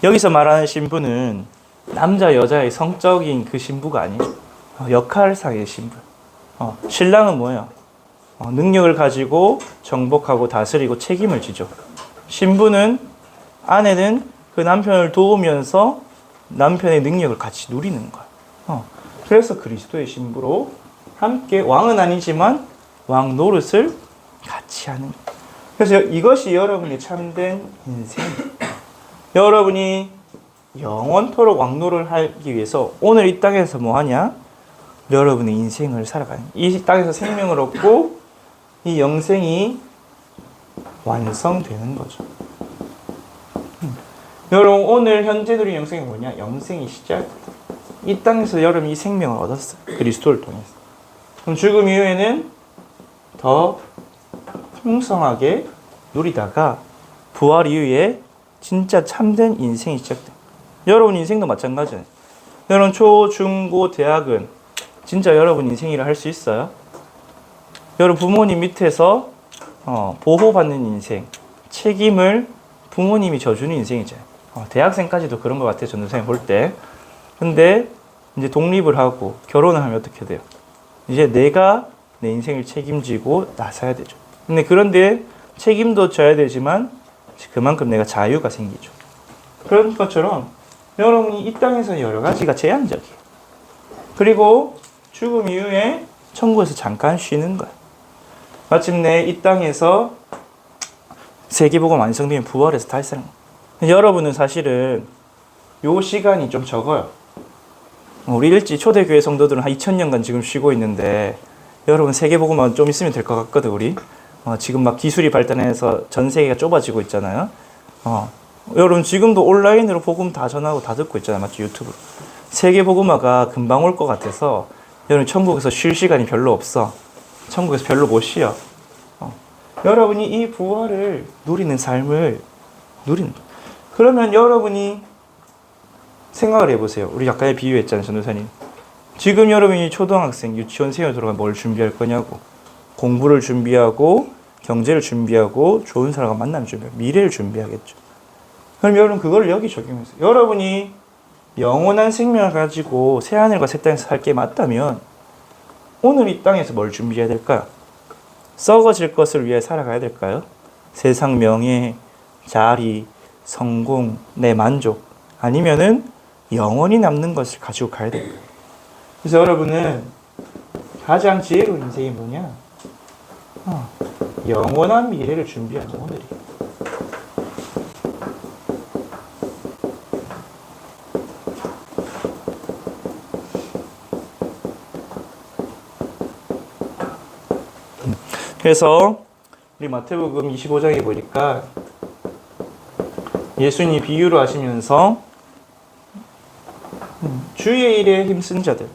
여기서 말하는 신부는 남자 여자의 성적인 그 신부가 아니에요. 역할상의 신부. 신랑은 뭐예요? 능력을 가지고 정복하고 다스리고 책임을 지죠. 신부는 아내는 그 남편을 도우면서 남편의 능력을 같이 누리는 거야. 그래서 그리스도의 신부로 함께 왕은 아니지만 왕 노릇을 같이 하는 거야. 그래서 이것이 여러분의 참된 인생. 여러분이 영원토록 왕노를 하기 위해서 오늘 이 땅에서 뭐 하냐? 여러분의 인생을 살아가는. 이 땅에서 생명을 얻고 이 영생이 완성되는 거죠. 여러분 오늘 현재 누린 영생이 뭐냐? 영생이 시작. 이 땅에서 여러분이 이 생명을 얻었어요. 그리스도를 통해서. 그럼 죽음 이후에는 더 풍성하게 누리다가 부활 이후에 진짜 참된 인생이 시작돼요. 여러분 인생도 마찬가지예요. 여러분 초, 중, 고, 대학은 진짜 여러분 인생이라 할 수 있어요? 여러분 부모님 밑에서 보호받는 인생, 책임을 부모님이 져주는 인생이죠. 대학생까지도 그런 것 같아요. 전도생을 볼 때. 근데 이제 독립을 하고 결혼을 하면 어떻게 돼요? 이제 내가 내 인생을 책임지고 나서야 되죠. 근데 그런데 책임도 져야 되지만 그만큼 내가 자유가 생기죠. 그런 것처럼 여러분이 이 땅에서 여러 가지가 제한적이에요. 그리고 죽음 이후에 천국에서 잠깐 쉬는 거예요. 마침내 이 땅에서 세계복음 완성되면 부활해서 다시 사는 거예요. 여러분은 사실은 요 시간이 좀 적어요. 우리 일찍 초대교회 성도들은 한 2000년간 지금 쉬고 있는데 여러분 세계복음만 좀 있으면 될 것 같거든 우리. 지금 막 기술이 발달해서 전 세계가 좁아지고 있잖아요. 여러분 지금도 온라인으로 복음 다 전하고 다 듣고 있잖아요. 맞죠? 유튜브. 세계복음화가 금방 올 것 같아서 여러분 천국에서 쉴 시간이 별로 없어. 천국에서 별로 못 쉬어. 여러분이 이 부활을 누리는 삶을 누리는 거예요. 그러면 여러분이 생각을 해보세요. 우리 아까 비유했잖아요, 전도사님. 지금 여러분이 초등학생, 유치원생으로 들어가면 뭘 준비할 거냐고. 공부를 준비하고, 경제를 준비하고, 좋은 사람과 만나면 준비하고, 미래를 준비하겠죠. 그럼 여러분 그걸 여기 적용해서 여러분이 영원한 생명을 가지고 새하늘과 새 땅에서 살 게 맞다면 오늘 이 땅에서 뭘 준비해야 될까요? 썩어질 것을 위해 살아가야 될까요? 세상 명예, 자리, 성공, 내 만족 아니면은 영원히 남는 것을 가지고 가야 될까요? 그래서 여러분은 가장 지혜로운 인생이 뭐냐? 영원한 미래를 준비하는 오늘이. 그래서 우리 마태복음 25장에 보니까 예수님이 비유로 하시면서 주의 일에 힘쓴 자들,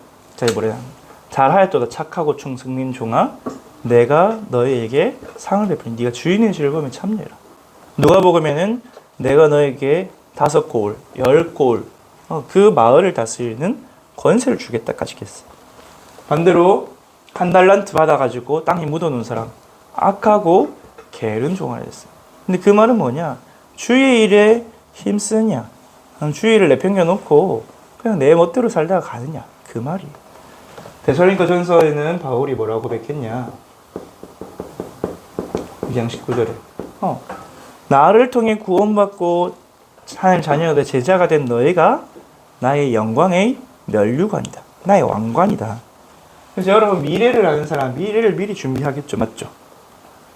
잘하였도다 착하고 충성된 종아, 내가 너희에게 상을 베푸니 네가 주인의 즐거움에 참여해라. 누가복음에는 내가 너에게 5고을, 10고을 그 마을을 다스리는 권세를 주겠다까지 했어. 반대로 1달란트 받아가지고 땅에 묻어놓은 사람, 악하고 게으른 종아리 됐어요. 근데 그 말은 뭐냐? 주의 일에 힘쓰냐? 주의 일을 내팽겨놓고 그냥 내 멋대로 살다가 가느냐? 그 말이. 데살로니가 전서에는 바울이 뭐라고 고백했냐? 2장 19절에 나를 통해 구원받고 하나님 자녀가 돼 제자가 된 너희가 나의 영광의 면류관이다. 나의 왕관이다. 그래서 여러분 미래를 아는 사람 미래를 미리 준비하겠죠. 맞죠?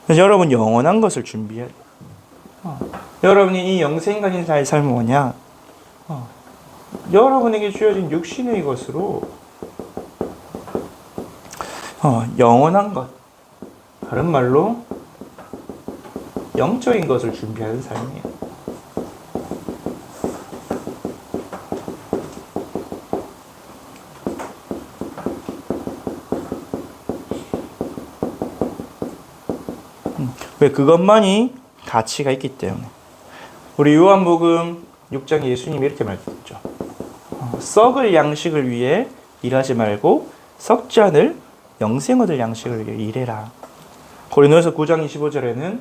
그래서 여러분 영원한 것을 준비해야 돼요. 여러분이 이 영생가진 자의 삶은 뭐냐? 여러분에게 주어진 육신의 것으로 영원한 것, 다른 말로 영적인 것을 준비하는 삶이에요. 왜? 그것만이 가치가 있기 때문에. 우리 요한복음 6장에 예수님이 이렇게 말했죠. 썩을 양식을 위해 일하지 말고 썩지 않을 영생 얻을 양식을 위해 일해라. 고린도전서 9장 25절에는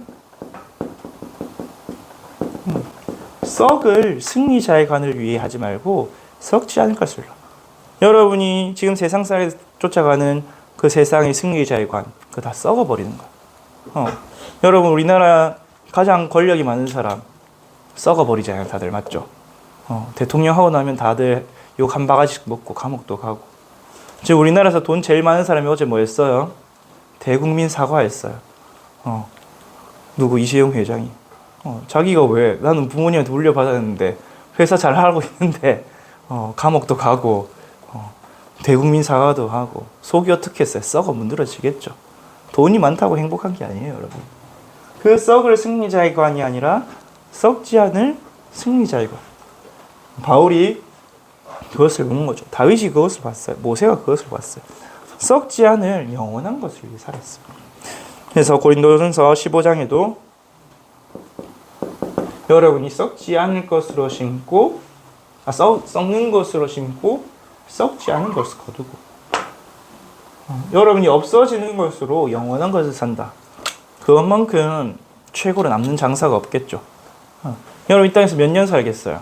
썩을 승리자의 관을 위해 하지 말고 썩지 않을 것을. 여러분이 지금 세상 살에 쫓아가는 그 세상의 승리자의 관, 그거 다 썩어버리는 거야. 여러분 우리나라 가장 권력이 많은 사람 썩어버리잖아요. 다들 맞죠? 대통령 하고 나면 다들 욕 한 바가지씩 먹고 감옥도 가고. 지금 우리나라에서 돈 제일 많은 사람이 어제 뭐 했어요? 대국민 사과했어요. 누구? 이재용 회장이. 자기가 왜? 나는 부모님한테 물려받았는데 회사 잘 하고 있는데 감옥도 가고 대국민 사과도 하고 속이 어떻게 했어요? 썩어 문드러지겠죠. 돈이 많다고 행복한 게 아니에요, 여러분. 그 썩을 승리자의 관이 아니라 썩지 않을 승리자의 관. 바울이 그것을 본 거죠. 다윗이 그것을 봤어요. 모세가 그것을 봤어요. 썩지 않을 영원한 것을 위해 살았어요. 그래서 고린도전서 15장에도 여러분이 썩지 않을 것으로 심고 썩는 것으로 심고 썩지 않은 것을 거두고 여러분이 없어지는 것으로 영원한 것을 산다. 그것만큼 최고로 남는 장사가 없겠죠. 여러분 이 땅에서 몇 년 살겠어요?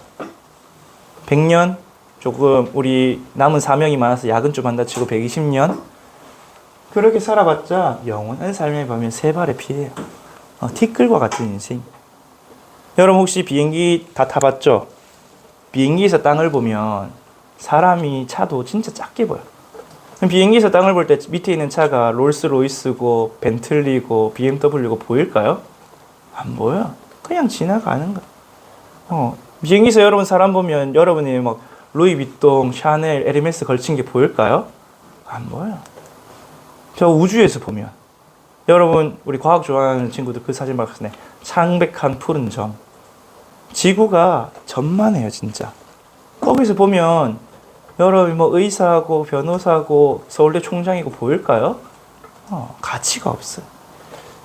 100년? 조금 우리 남은 사명이 많아서 야근 좀 한다 치고 120년? 그렇게 살아봤자 영원한 삶에 보면 세 발의 피해요. 티끌과 같은 인생. 여러분 혹시 비행기 다 타봤죠? 비행기에서 땅을 보면 사람이 차도 진짜 작게 보여. 비행기에서 땅을 볼 때 밑에 있는 차가 롤스로이스고 벤틀리고 BMW고 보일까요? 안 보여. 그냥 지나가는 거야. 비행기에서 여러분 사람 보면 여러분이 막 루이비통, 샤넬, 에르메스 걸친 게 보일까요? 안 보여. 저 우주에서 보면 여러분 우리 과학 좋아하는 친구들 그 사진 봤을 때 창백한 푸른 점. 지구가 점만해요 진짜. 거기서 보면 여러분 뭐 의사하고 변호사하고 서울대 총장이고 보일까요? 가치가 없어요.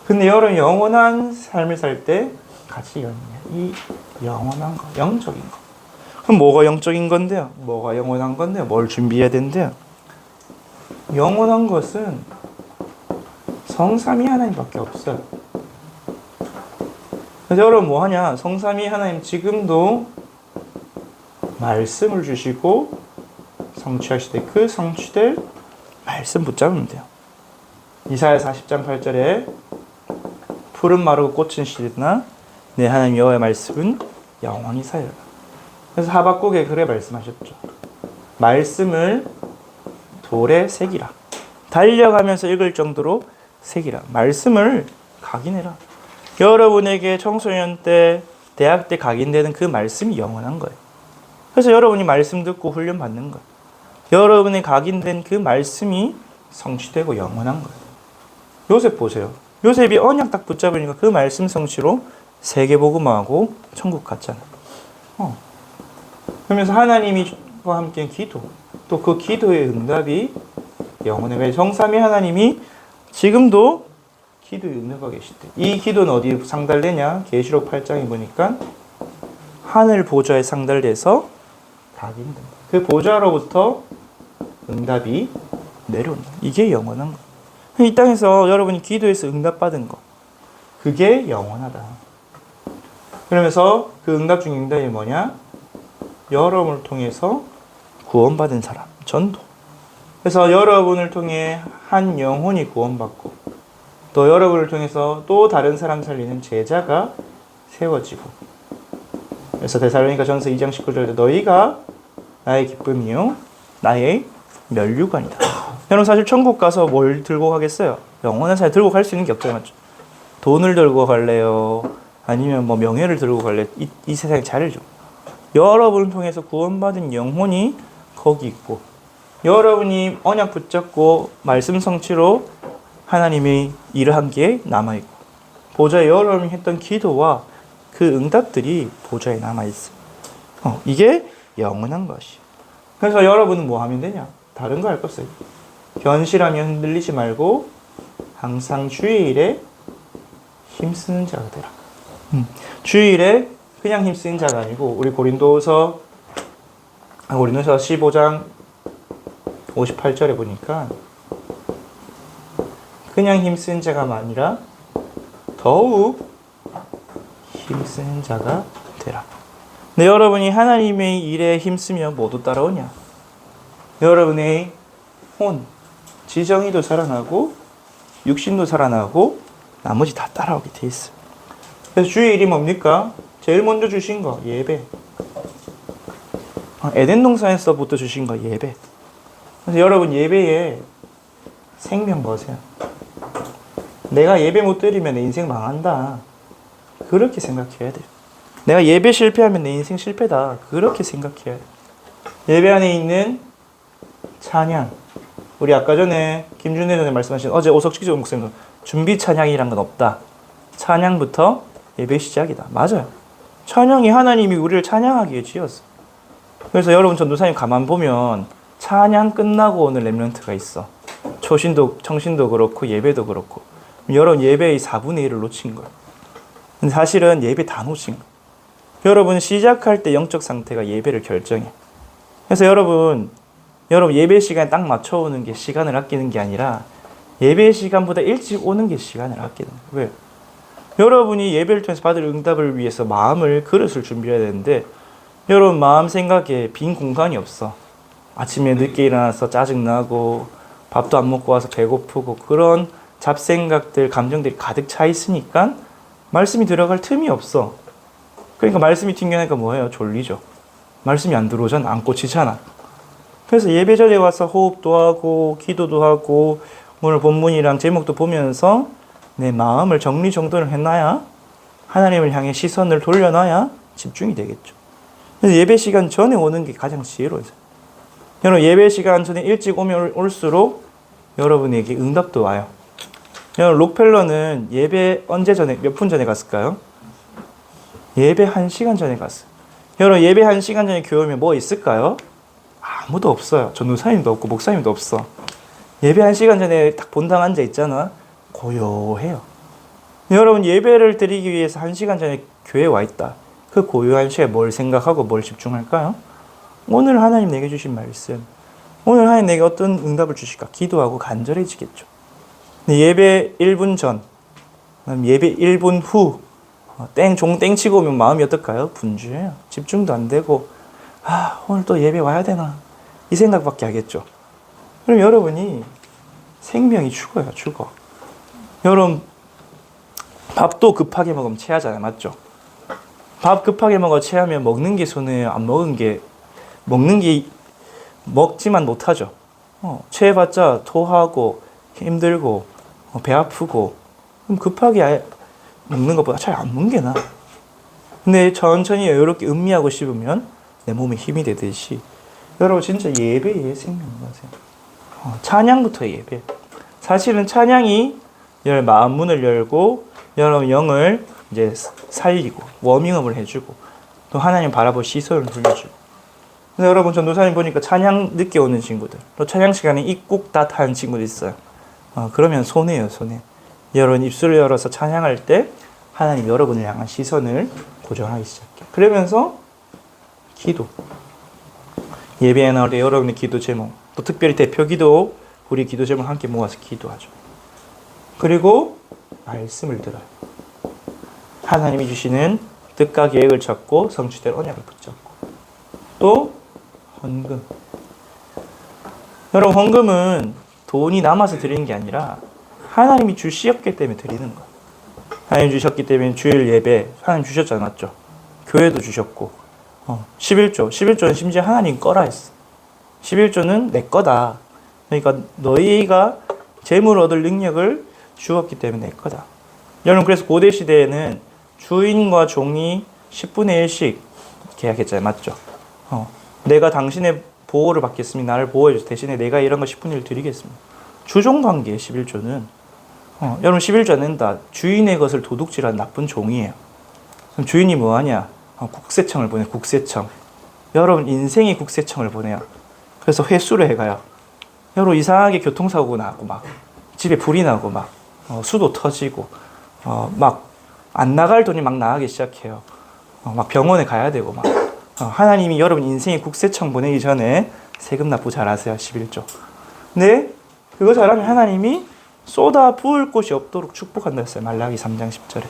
근데 여러분 영원한 삶을 살 때 가치가 있냐? 이 영원한 거, 영적인 거. 그럼 뭐가 영적인 건데요? 뭐가 영원한 건데요? 뭘 준비해야 된대요? 영원한 것은 성삼위 하나님밖에 없어요. 그래서 여러분 뭐 하냐? 성삼위 하나님 지금도 말씀을 주시고 성취하실 때 그 성취될 말씀 붙잡으면 돼요. 이사야 40장 8절에 푸른 마르고 꽃은 시드나 내 하나님 여호와의 말씀은 영원히 사여라. 그래서 하박국에 그래 말씀하셨죠. 말씀을 돌에 새기라. 달려가면서 읽을 정도로 새기라. 말씀을 각인해라. 여러분에게 청소년 때, 대학 때 각인되는 그 말씀이 영원한 거예요. 그래서 여러분이 말씀 듣고 훈련 받는 거예요. 여러분의 각인된 그 말씀이 성취되고 영원한 거예요. 요셉 보세요. 요셉이 언약 딱 붙잡으니까 그 말씀 성취로 세계복음화하고 천국 갔잖아요. 그러면서 하나님과 함께 기도, 또 그 기도의 응답이 영원해. 왜? 성삼위 하나님이 지금도 기도에 응답하고 계시대. 이 기도는 어디에 상달되냐? 계시록 8장에 보니까 하늘 보좌에 상달돼서 각인된다. 그 보좌로부터 응답이 내려온다. 이게 영원한 거. 이 땅에서 여러분이 기도해서 응답받은 거, 그게 영원하다. 그러면서 그 응답 중 응답이 뭐냐? 여러분을 통해서 구원받은 사람, 전도. 그래서 여러분을 통해 한 영혼이 구원받고 또 여러분을 통해서 또 다른 사람 살리는 제자가 세워지고. 그래서 데살로니가 전서 2장 19절에 너희가 나의 기쁨이요 나의 면류관이다. 여러분 사실 천국 가서 뭘 들고 가겠어요? 영원한 삶 들고 갈 수 있는 게 없잖아요. 맞죠? 돈을 들고 갈래요? 아니면 뭐 명예를 들고 갈래요? 이 세상이 잘해줘. 여러분을 통해서 구원받은 영혼이 거기 있고, 여러분이 언약 붙잡고 말씀 성취로 하나님의 일을 한 게 남아있고, 보좌에 여러분이 했던 기도와 그 응답들이 보좌에 남아있어요. 이게 영원한 것이. 그래서 여러분은 뭐 하면 되냐? 다른 거 할 거 없어요. 견실하며 흔들리지 말고 항상 주일에 힘쓰는 자가 되라. 주일에 그냥 힘쓰는 자가 아니고, 우리 고린도서 15장 58절에 보니까 그냥 힘쓰는 자가 아니라 더욱 힘쓰는 자가 되라. 근데 여러분이 하나님의 일에 힘쓰면 모두 따라오냐? 여러분의 혼, 지정이도 살아나고 육신도 살아나고 나머지 다 따라오게 돼 있어요. 그래서 주의 일이 뭡니까? 제일 먼저 주신 거 예배. 에덴 동산에서부터 주신 거 예배. 그래서 여러분 예배에 생명 거세요. 내가 예배 못 드리면 내 인생 망한다. 그렇게 생각해야 돼요. 내가 예배 실패하면 내 인생 실패다. 그렇게 생각해야 돼요. 예배 안에 있는 찬양. 우리 아까 전에 김준혜 전에 말씀하신 어제 오석식조 목사님 준비 찬양이란 건 없다. 찬양부터 예배 시작이다. 맞아요. 찬양이 하나님이 우리를 찬양하기에 지었어. 그래서 여러분 전도사님 가만 보면 찬양 끝나고 오는 렘넌트가 있어. 초신도, 청신도 그렇고 예배도 그렇고. 여러분 예배의 4분의 1을 놓친 거예요. 근데 사실은 예배 다 놓친 거예요. 여러분 시작할 때 영적 상태가 예배를 결정해. 그래서 여러분 예배 시간에 딱 맞춰 오는 게 시간을 아끼는 게 아니라 예배 시간보다 일찍 오는 게 시간을 아끼는 거예요. 왜? 여러분이 예배를 통해서 받을 응답을 위해서 마음을, 그릇을 준비해야 되는데 여러분 마음 생각에 빈 공간이 없어. 아침에 늦게 일어나서 짜증나고 밥도 안 먹고 와서 배고프고 그런 잡생각들, 감정들이 가득 차 있으니까 말씀이 들어갈 틈이 없어. 그러니까 말씀이 튕겨나니까 뭐예요? 졸리죠. 말씀이 안 들어오잖아. 안 꽂히잖아. 그래서 예배 전에 와서 호흡도 하고 기도도 하고 오늘 본문이랑 제목도 보면서 내 마음을 정리정돈을 해놔야, 하나님을 향해 시선을 돌려놔야 집중이 되겠죠. 그래서 예배 시간 전에 오는 게 가장 지혜로워요. 여러분 예배 시간 전에 일찍 오면 올수록 여러분에게 응답도 와요. 여러분 록펠러는 예배 언제 전에, 몇 분 전에 갔을까요? 예배 1시간 전에 갔어요. 여러분 예배 1시간 전에 교회 오면 뭐 있을까요? 아무도 없어요. 전도사님도 없고 목사님도 없어. 예배 1시간 전에 딱 본당 앉아 있잖아. 고요해요. 여러분 예배를 드리기 위해서 1시간 전에 교회에 와 있다. 그 고요한 시간에 뭘 생각하고 뭘 집중할까요? 오늘 하나님 내게 주신 말씀, 오늘 하나님 내게 어떤 응답을 주실까? 기도하고 간절해지겠죠. 예배 1분 전, 예배 1분 후, 종 땡 치고 오면 마음이 어떨까요? 분주해요. 집중도 안 되고, 오늘 또 예배 와야 되나? 이 생각밖에 하겠죠. 그럼 여러분이 생명이 죽어요, 죽어. 여러분, 밥도 급하게 먹으면 체하잖아요, 맞죠? 밥 급하게 먹어 체하면 먹는 게 손해예요, 안 먹은 게, 먹는 게 먹지만 못하죠. 체해봤자 토하고 힘들고 배 아프고, 그럼 급하게 먹는 것보다 차라리 안 먹는 게 나아. 근데 천천히 여유롭게 음미하고 씹으면 내 몸에 힘이 되듯이, 여러분 진짜 예배의 생명인 거세요. 찬양부터 예배. 사실은 찬양이 마음 문을 열고 여러분 영을 이제 살리고 워밍업을 해주고 또 하나님 바라볼 시선을 돌려주고. 근데 여러분 전도사님 보니까 찬양 늦게 오는 친구들, 또 찬양 시간에 입국 다 타는 친구들 있어요. 그러면 손해예요, 손해. 여러분 입술을 열어서 찬양할 때 하나님 여러분을 향한 시선을 고정하기 시작해요. 그러면서 기도. 예배에 나올 때 여러분의 기도 제목, 또 특별히 대표 기도, 우리 기도 제목 함께 모아서 기도하죠. 그리고 말씀을 들어요. 하나님이 주시는 뜻과 계획을 찾고 성취될 언약을 붙잡고. 또 헌금. 여러분 헌금은 돈이 남아서 드리는 게 아니라 하나님이 주시었기 때문에 드리는 거예요. 하나님 주셨기 때문에 주일 예배 하나님 주셨잖아요, 맞죠? 교회도 주셨고 11조는 심지어 하나님 거라 했어. 11조는 내 거다. 그러니까 너희가 재물 얻을 능력을 주었기 때문에 내 거다. 여러분 그래서 고대 시대에는 주인과 종이 10분의 1씩 계약했잖아요, 맞죠? 내가 당신의 보호를 받겠습니다. 나를 보호해 주세요. 대신에 내가 이런 거 10분의 1 드리겠습니다. 주종관계 11조는 여러분 11조 안 낸다. 주인의 것을 도둑질한 나쁜 종이에요. 그럼 주인이 뭐하냐? 국세청을 보내. 국세청. 여러분 인생이 국세청을 보내요. 그래서 회수를 해가요. 여러분 이상하게 교통사고 나고 막 집에 불이 나고 막 수도 터지고 막 안 나갈 돈이 막 나가기 시작해요. 막 병원에 가야 되고 막 하나님이 여러분 인생의 국세청 보내기 전에 세금 납부 잘하세요. 11조. 근데 그거 잘하면 하나님이 쏟아 부을 곳이 없도록 축복한다 했어요. 말라기 3장 10절에.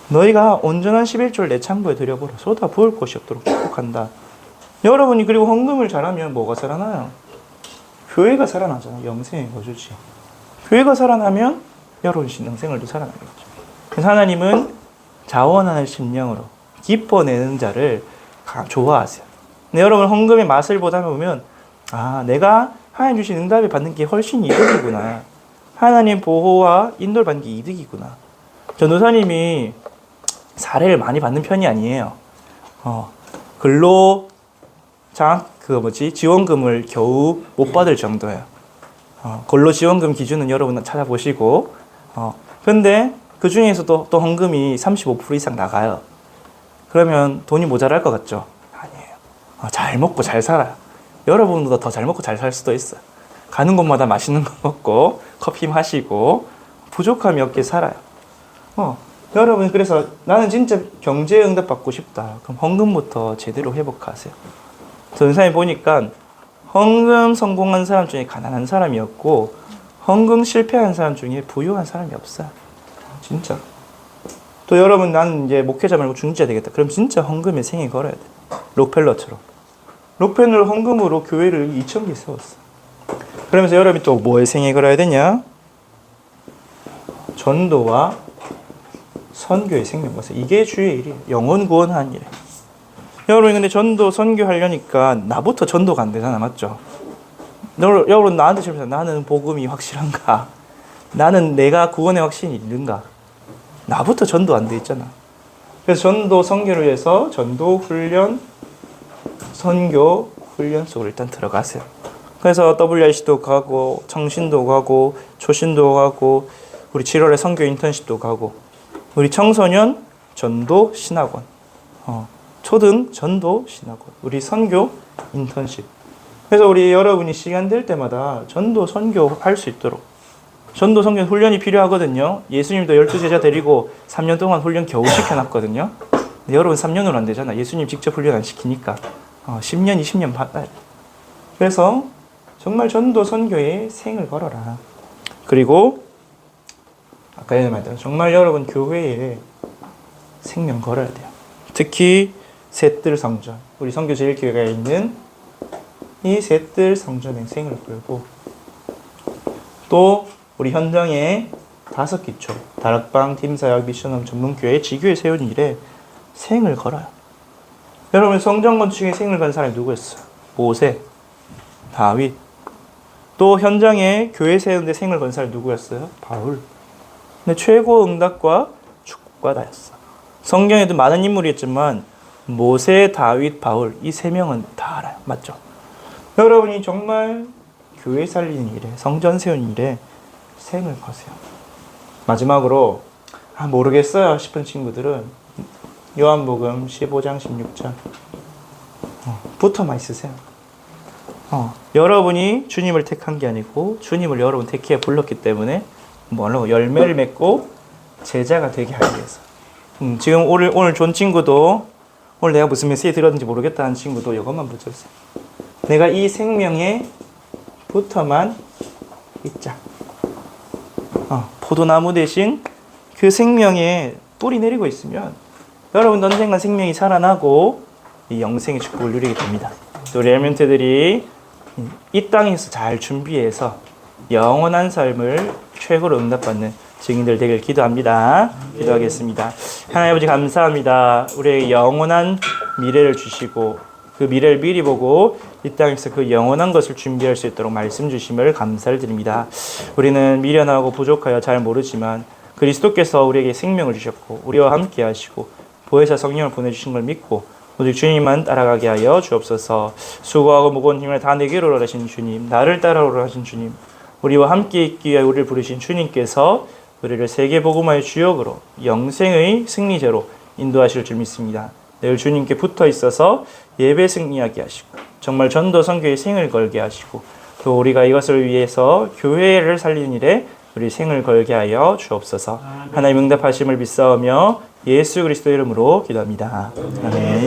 너희가 온전한 11조를 내 창고에 들여보라. 쏟아 부을 곳이 없도록 축복한다. 여러분이 그리고 헌금을 잘하면 뭐가 살아나요? 교회가 살아나잖아요. 영생의 거주지. 교회가 살아나면 여러분 신앙생활도 살아나겠죠. 그래서 하나님은 자원하는 심령으로 기뻐내는 자를 좋아하세요. 근데 여러분 헌금의 맛을 보다 보면 내가 하나님 주신 응답을 받는 게 훨씬 이득이구나. 하나님 보호와 인도를 받는 게 이득이구나. 전도사님이 사례를 많이 받는 편이 아니에요. 지원금을 겨우 못 받을 정도예요. 근로지원금 기준은 여러분 찾아보시고. 근데 그 중에서도 또 헌금이 35% 이상 나가요. 그러면 돈이 모자랄 것 같죠? 아니에요. 잘 먹고 잘 살아요. 여러분보다 더 잘 먹고 잘 살 수도 있어요. 가는 곳마다 맛있는 거 먹고 커피 마시고 부족함이 없게 살아요. 여러분 그래서 나는 진짜 경제 응답 받고 싶다. 그럼 헌금부터 제대로 회복하세요. 전사에 보니까 헌금 성공한 사람 중에 가난한 사람이 없고 헌금 실패한 사람 중에 부유한 사람이 없어요. 진짜. 또 여러분 나는 이제 목회자 말고 중지자 되겠다. 그럼 진짜 헌금에 생애 걸어야 돼. 록펠러처럼. 록펠러 헌금으로 교회를 2,000개 세웠어. 그러면서 여러분이 또 뭐에 생애 걸어야 되냐? 전도와 선교의 생명 것을. 이게 주의 일이에요. 영혼 구원하는 일이에요. 여러분 근데 전도 선교하려니까 나부터 전도가 안 되잖아, 맞죠? 여러분 나한테 질문해서 나는 복음이 확실한가? 나는 내가 구원의 확신이 있는가? 나부터 전도 안 돼 있잖아. 그래서 전도 선교를 위해서 전도 훈련, 선교 훈련 속으로 일단 들어가세요. 그래서 WRC도 가고 청신도 가고 초신도 가고 우리 7월에 선교 인턴십도 가고 우리 청소년 전도 신학원, 초등 전도 신학원, 우리 선교 인턴십. 그래서 우리 여러분이 시간 될 때마다 전도 선교 할 수 있도록. 전도 선교 훈련이 필요하거든요. 예수님도 12제자 데리고 3년 동안 훈련 겨우 시켜놨거든요. 여러분 3년으로 안 되잖아. 예수님 직접 훈련 안 시키니까 10년, 20년 받아야 돼. 그래서 정말 전도 선교에 생을 걸어라. 그리고 아까 전에 말했던 정말 여러분 교회에 생명 걸어야 돼요. 특히 셋들 성전, 우리 선교 제일교회가 있는 이 셋들 성전에 생을 걸고, 또 우리 현장에 5기초 다락방, 팀사역, 미션홈 전문교회, 지교회 세운 일에 생을 걸어요. 여러분 성전 건축에 생을 건 사람이 누구였어요? 모세, 다윗. 또 현장에 교회 세우는데 생을 건 사람이 누구였어요? 바울. 근데 최고 응답과 축복과 다였어. 성경에도 많은 인물이 있지만 모세, 다윗, 바울 이 3명은 다 알아요. 맞죠? 여러분이 정말 교회 살리는 일에, 성전 세우는 일에 생을 거세요. 마지막으로 모르겠어요 싶은 친구들은 요한복음 15장 16절 부터만 있으세요. 여러분이 주님을 택한 게 아니고 주님을 여러분 택해 불렀기 때문에 뭐라고 열매를 맺고 제자가 되게 하기 위해서. 지금 오늘 좋은 친구도 오늘 내가 무슨 메시지 들었는지 모르겠다는 친구도 이것만 붙여주세요. 내가 이 생명에 부터만 있자. 포도나무 대신 그 생명에 뿌리 내리고 있으면 여러분 언젠가 생명이 살아나고 이 영생의 축복을 누리게 됩니다. 우리 엘멘트들이 이 땅에서 잘 준비해서 영원한 삶을 최고로 응답받는 증인들 되길 기도합니다. 기도하겠습니다. 하나님 아버지 감사합니다. 우리에게 영원한 미래를 주시고 그 미래를 미리 보고 이 땅에서 그 영원한 것을 준비할 수 있도록 말씀 주심을 감사를 드립니다. 우리는 미련하고 부족하여 잘 모르지만 그리스도께서 우리에게 생명을 주셨고 우리와 함께 하시고 보혜사 성령을 보내주신 걸 믿고 오직 주님만 따라가게 하여 주옵소서. 수고하고 무거운 힘을 다 내게로 하신 주님, 나를 따라오라 하신 주님, 우리와 함께 있기 위해 우리를 부르신 주님께서 우리를 세계복음화의 주역으로 영생의 승리자로 인도하실 줄 믿습니다. 늘 주님께 붙어 있어서 예배 승리하게 하시고 정말 전도 선교의 생을 걸게 하시고 또 우리가 이것을 위해서 교회를 살리는 일에 우리 생을 걸게 하여 주옵소서. 하나님 응답하심을 믿사오며 예수 그리스도 이름으로 기도합니다. 아멘.